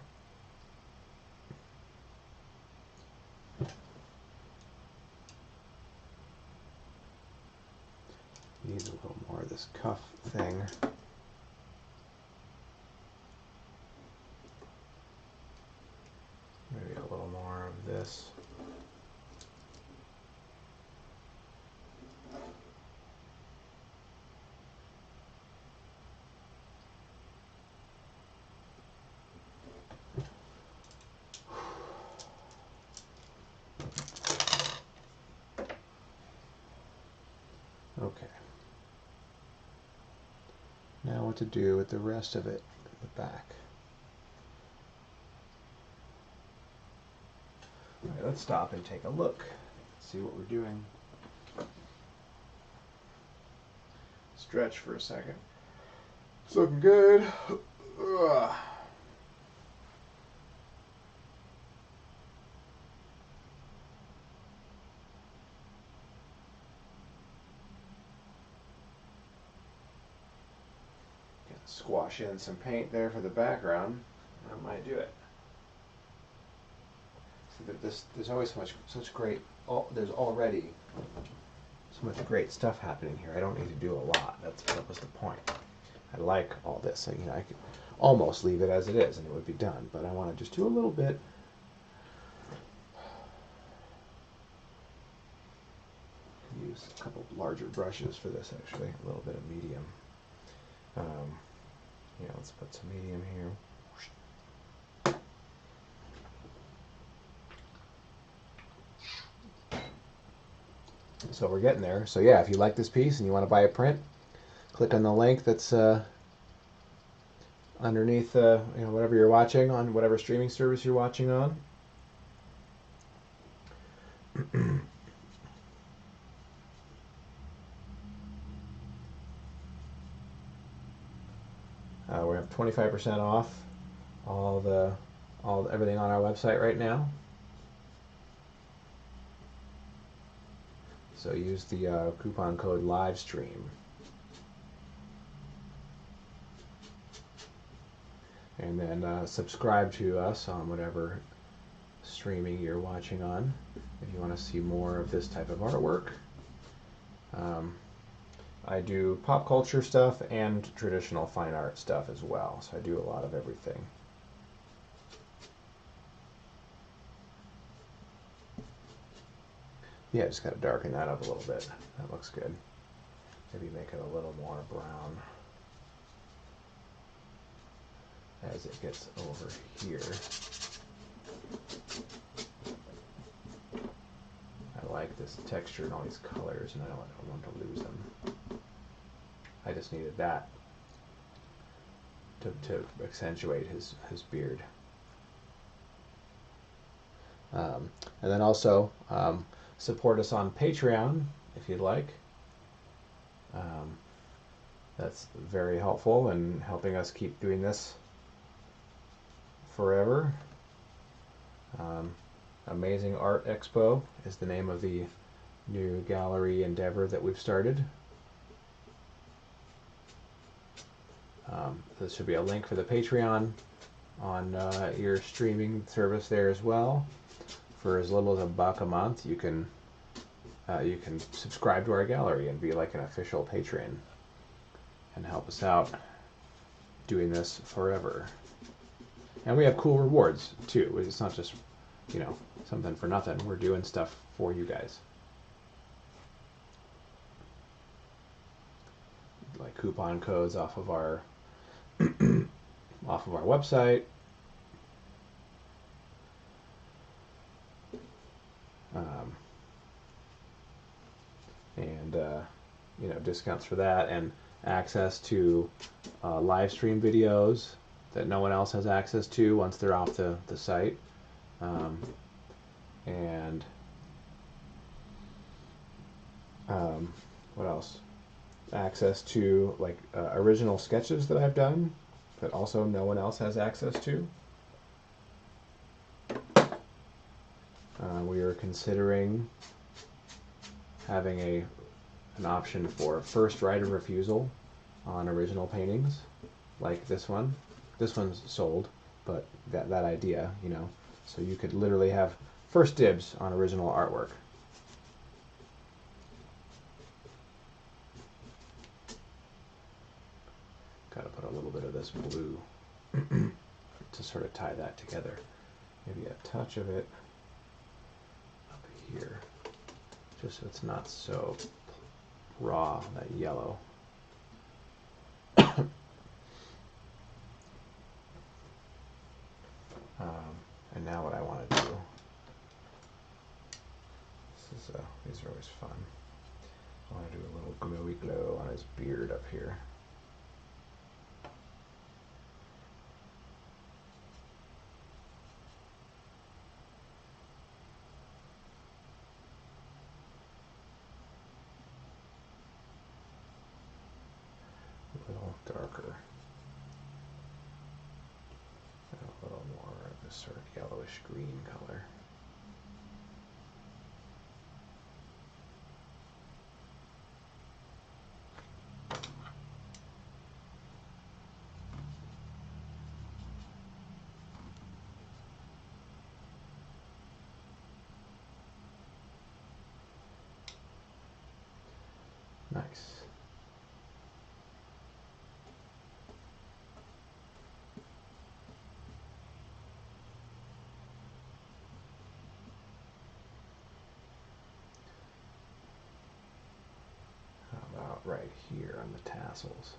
Needs a little more of this cuff thing. Maybe a little more of this. Okay. Now what to do with the rest of it in the back. All right, let's stop and take a look. See what we're doing. Stretch for a second. It's looking good. Ugh. Squash in some paint there for the background. That might do it. So there's always such great. There's already so much great stuff happening here. I don't need to do a lot. That was the point. I like all this. So, you know, I could almost leave it as it is and it would be done. But I want to just do a little bit. Use a couple larger brushes for this, actually. A little bit of medium. Yeah, let's put some medium here. So we're getting there. So yeah, if you like this piece and you want to buy a print, click on the link that's underneath you know, whatever you're watching on, whatever streaming service you're watching on. We have 25% off everything on our website right now. So use the coupon code LIVESTREAM. And then subscribe to us on whatever streaming you're watching on if you want to see more of this type of artwork. I do pop culture stuff and traditional fine art stuff as well, so I do a lot of everything. Yeah, just got to darken that up a little bit. That looks good. Maybe make it a little more brown as it gets over here. I like this texture and all these colors, and I don't want to lose them. I just needed that to accentuate his beard. And then also support us on Patreon if you'd like. That's very helpful in helping us keep doing this forever. Amazing Art Expo is the name of the new gallery endeavor that we've started. There should be a link for the Patreon on your streaming service there as well. For as little as $1 a month, you can subscribe to our gallery and be like an official patron and help us out doing this forever. And we have cool rewards too. It's not just, you know, something for nothing. We're doing stuff for you guys. Like coupon codes off of our website. And you know, discounts for that, and access to live stream videos that no one else has access to once they're off the site. And what else? Access to like original sketches that I've done that also no one else has access to. We are considering having an option for first right of refusal on original paintings, like this one. This one's sold, but that idea, you know, so you could literally have first dibs on original artwork. Got to put a little bit of this blue to sort of tie that together. Maybe a touch of it up here, just so it's not so raw, that yellow. And now what I want to do, these are always fun. I want to do a little glowy glow on his beard up here. A little darker. And a little more of this sort of yellowish green color. Nice. Right here on the tassels.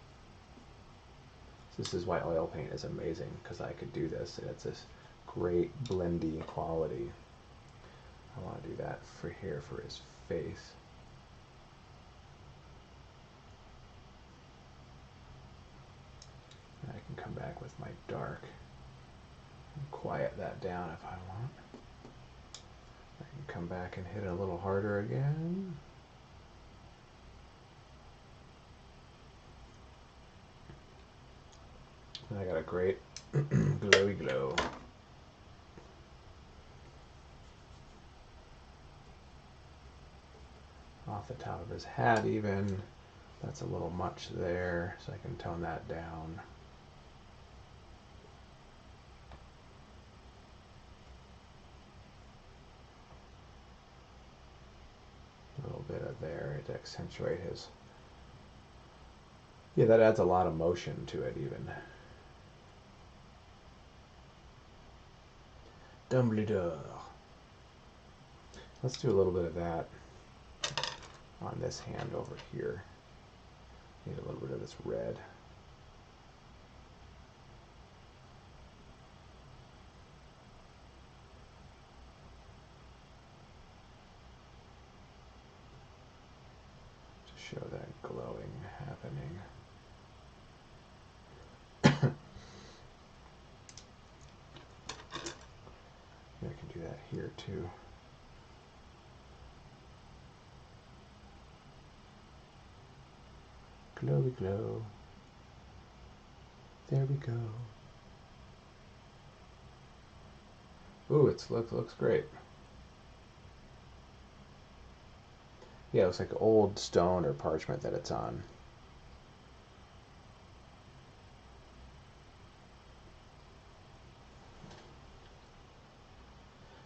This is why oil paint is amazing, because I could do this, and it's this great blendy quality. I want to do that for here for his face. And I can come back with my dark and quiet that down if I want. I can come back and hit it a little harder again. And I got a great glowy glow. Off the top of his hat even. That's a little much there, so I can tone that down. A little bit of there to accentuate his... Yeah, that adds a lot of motion to it even. Dumbledore. Let's do a little bit of that on this hand over here. Need a little bit of this red. show that glowing happening. I can do that here too. Glowy glow. There we go. Ooh, looks great. Yeah, it looks like old stone or parchment that it's on.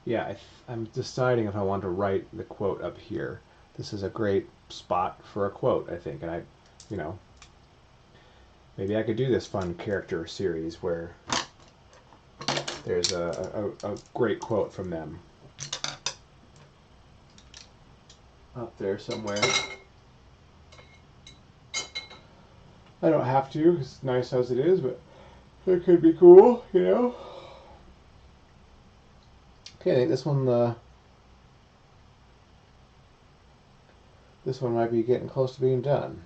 Yeah, I'm deciding if I want to write the quote up here. This is a great spot for a quote, I think, and you know, maybe I could do this fun character series where there's a great quote from them up there somewhere. I don't have to, 'cause it's nice as it is, but it could be cool, you know? Okay, I think this one might be getting close to being done.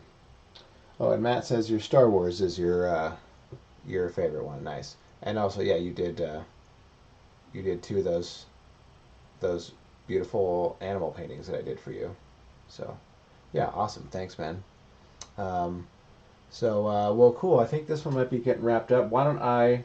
Oh, and Matt says your Star Wars is your favorite one. Nice. And also, yeah, you did two of those beautiful animal paintings that I did for you. So, yeah, awesome. Thanks, man. Well, cool. I think this one might be getting wrapped up. Why don't I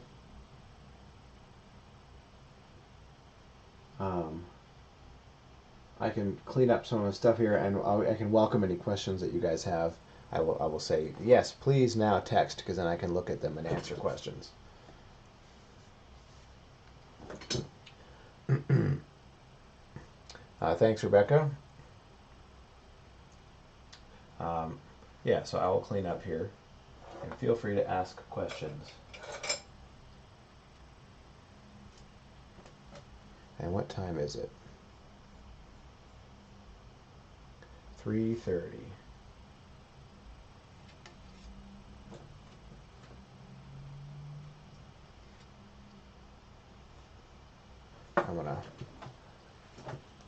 can clean up some of the stuff here, and I can welcome any questions that you guys have. I will say, yes, please now text, because then I can look at them and answer questions. Thanks, Rebecca. Yeah, so I will clean up here, and feel free to ask questions. And what time is it? 3:30. I'm gonna,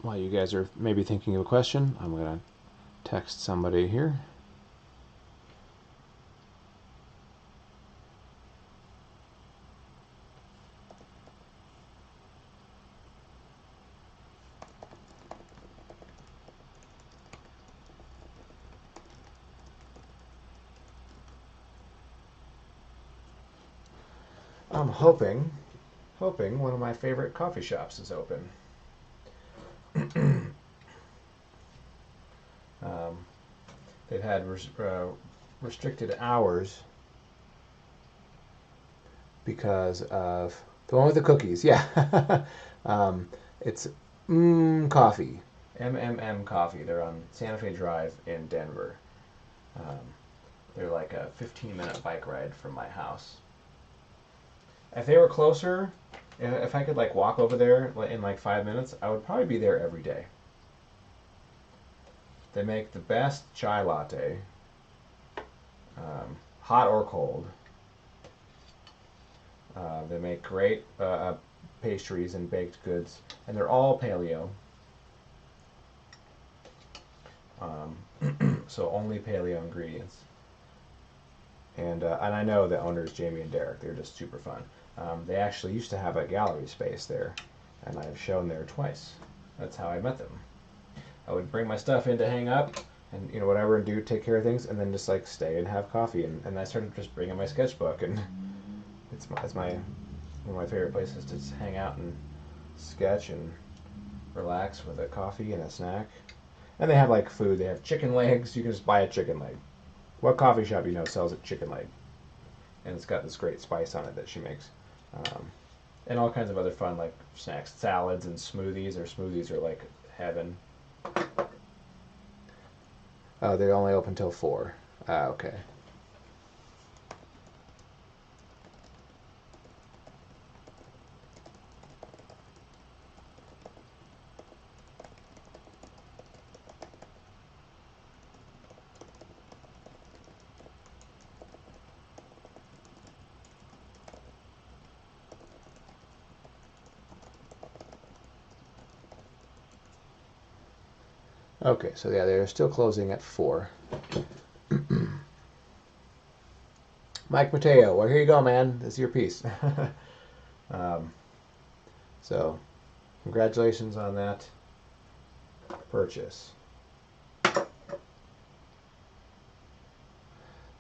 while you guys are maybe thinking of a question, I'm gonna text somebody here. I'm hoping one of my favorite coffee shops is open. They've had restricted hours because of the one with the cookies. Yeah, it's Coffee, Coffee. They're on Santa Fe Drive in Denver. They're like a 15-minute bike ride from my house. If they were closer, if I could like walk over there in like 5 minutes, I would probably be there every day. They make the best chai latte, hot or cold. They make great pastries and baked goods, and they're all paleo. So only paleo ingredients. And I know the owners, Jamie and Derek, they're just super fun. They actually used to have a gallery space there, and I've shown there twice. That's how I met them. I would bring my stuff in to hang up, and whatever, and take care of things, and then just like stay and have coffee. And I started just bringing my sketchbook, and it's one of my favorite places to just hang out and sketch and relax with a coffee and a snack. And they have like food. They have chicken legs. You can just buy a chicken leg. What coffee shop sells a chicken leg? And it's got this great spice on it that she makes. And all kinds of other fun like snacks, salads and smoothies. Or smoothies are like heaven. Oh, they're only open till 4. Okay. Okay, so yeah, they're still closing at 4. Mike Mateo, well, here you go, man. This is your piece. um, so, congratulations on that purchase.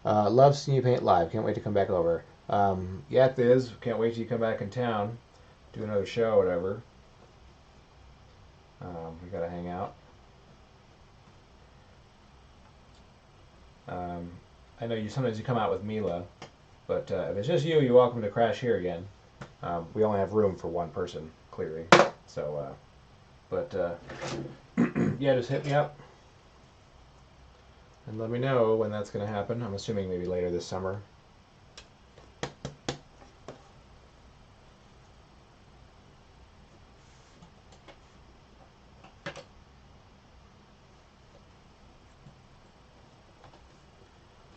Love seeing you paint live. Can't wait to come back over. Yeah, it is. Can't wait till you come back in town. Do another show or whatever. We gotta hang out. I know you sometimes you come out with Mila, but if it's just you, you're welcome to crash here again. We only have room for one person, clearly. So, yeah, just hit me up and let me know when that's going to happen. I'm assuming maybe later this summer.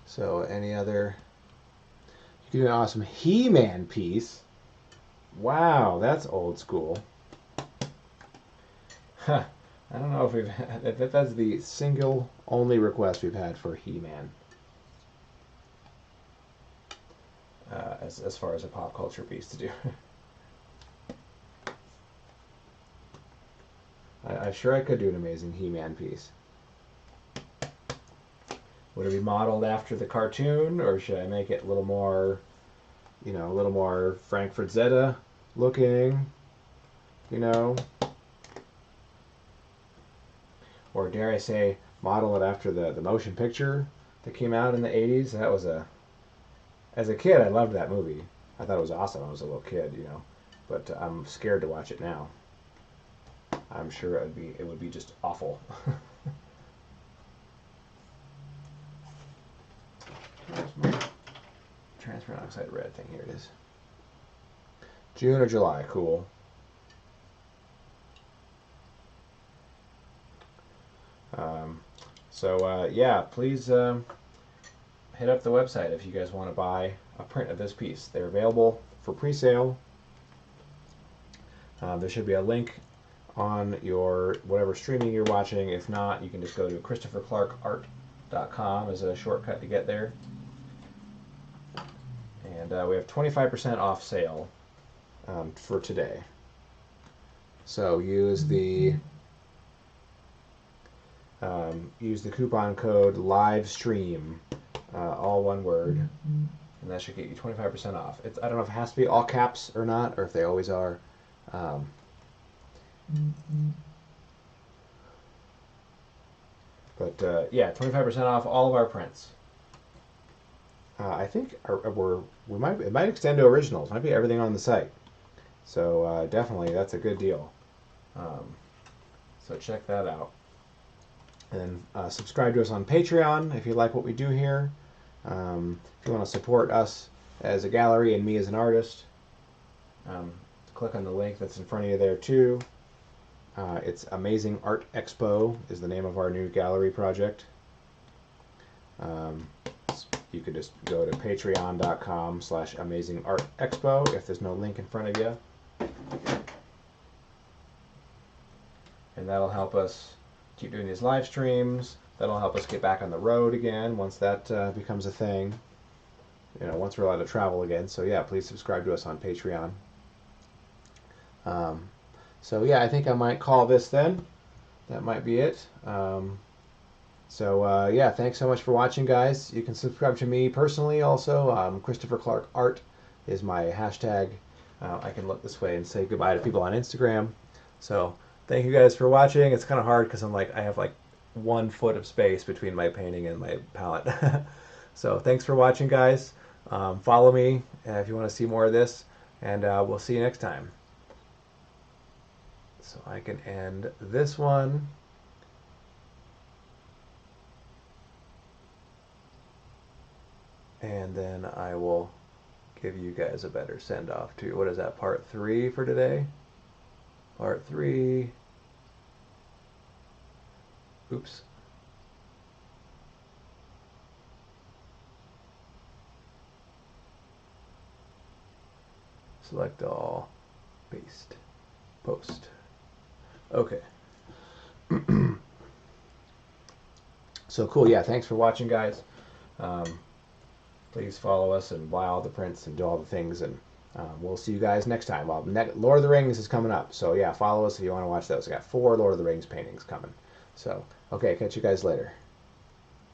So, any other? You could do an awesome He-Man piece. Wow, that's old school. Huh. I don't know if we've had, if that's the single only request we've had for He-Man. As far as a pop culture piece to do. I'm sure I could do an amazing He-Man piece. Would it be modeled after the cartoon, or should I make it a little more, a little more Frank Frazetta looking, Or dare I say, model it after the motion picture that came out in the 80s? That was as a kid, I loved that movie. I thought it was awesome. I was a little kid, but I'm scared to watch it now. I'm sure it would be just awful. Where's my transparent oxide red thing? Here it is. June or July, cool. Yeah, please hit up the website if you guys want to buy a print of this piece. They're available for pre-sale. There should be a link on your whatever streaming you're watching. If not, you can just go to ChristopherClarkArt.com as a shortcut to get there. And we have 25% off sale for today. So use the coupon code LIVESTREAM, all one word, and that should get you 25% off. I don't know if it has to be all caps or not, or if they always are. Yeah, 25% off all of our prints. I think it might extend to originals. Might be everything on the site. So definitely, that's a good deal. So check that out. And subscribe to us on Patreon if you like what we do here. If you want to support us as a gallery and me as an artist, click on the link that's in front of you there too. It's Amazing Art Expo is the name of our new gallery project. You could just go to patreon.com/AmazingArtExpo if there's no link in front of you. And that'll help us keep doing these live streams. That'll help us get back on the road again once that becomes a thing. Once we're allowed to travel again. So yeah, please subscribe to us on Patreon. So yeah, I think I might call this then. That might be it. Yeah, thanks so much for watching, guys. You can subscribe to me personally also. Christopher Clark Art is my hashtag. I can look this way and say goodbye to people on Instagram. So thank you guys for watching. It's kind of hard because I have like 1 foot of space between my painting and my palette. So thanks for watching, guys. Follow me if you want to see more of this, and we'll see you next time. So I can end this one. And then I will give you guys a better send-off to, what is that, part 3 for today? Part 3. Oops. Select all, paste, post. Okay. So cool. Yeah, thanks for watching, guys. Um, please follow us and buy all the prints and do all the things. And we'll see you guys next time. Well, Lord of the Rings is coming up. So yeah, follow us if you want to watch those. We got 4 Lord of the Rings paintings coming. So, okay, catch you guys later.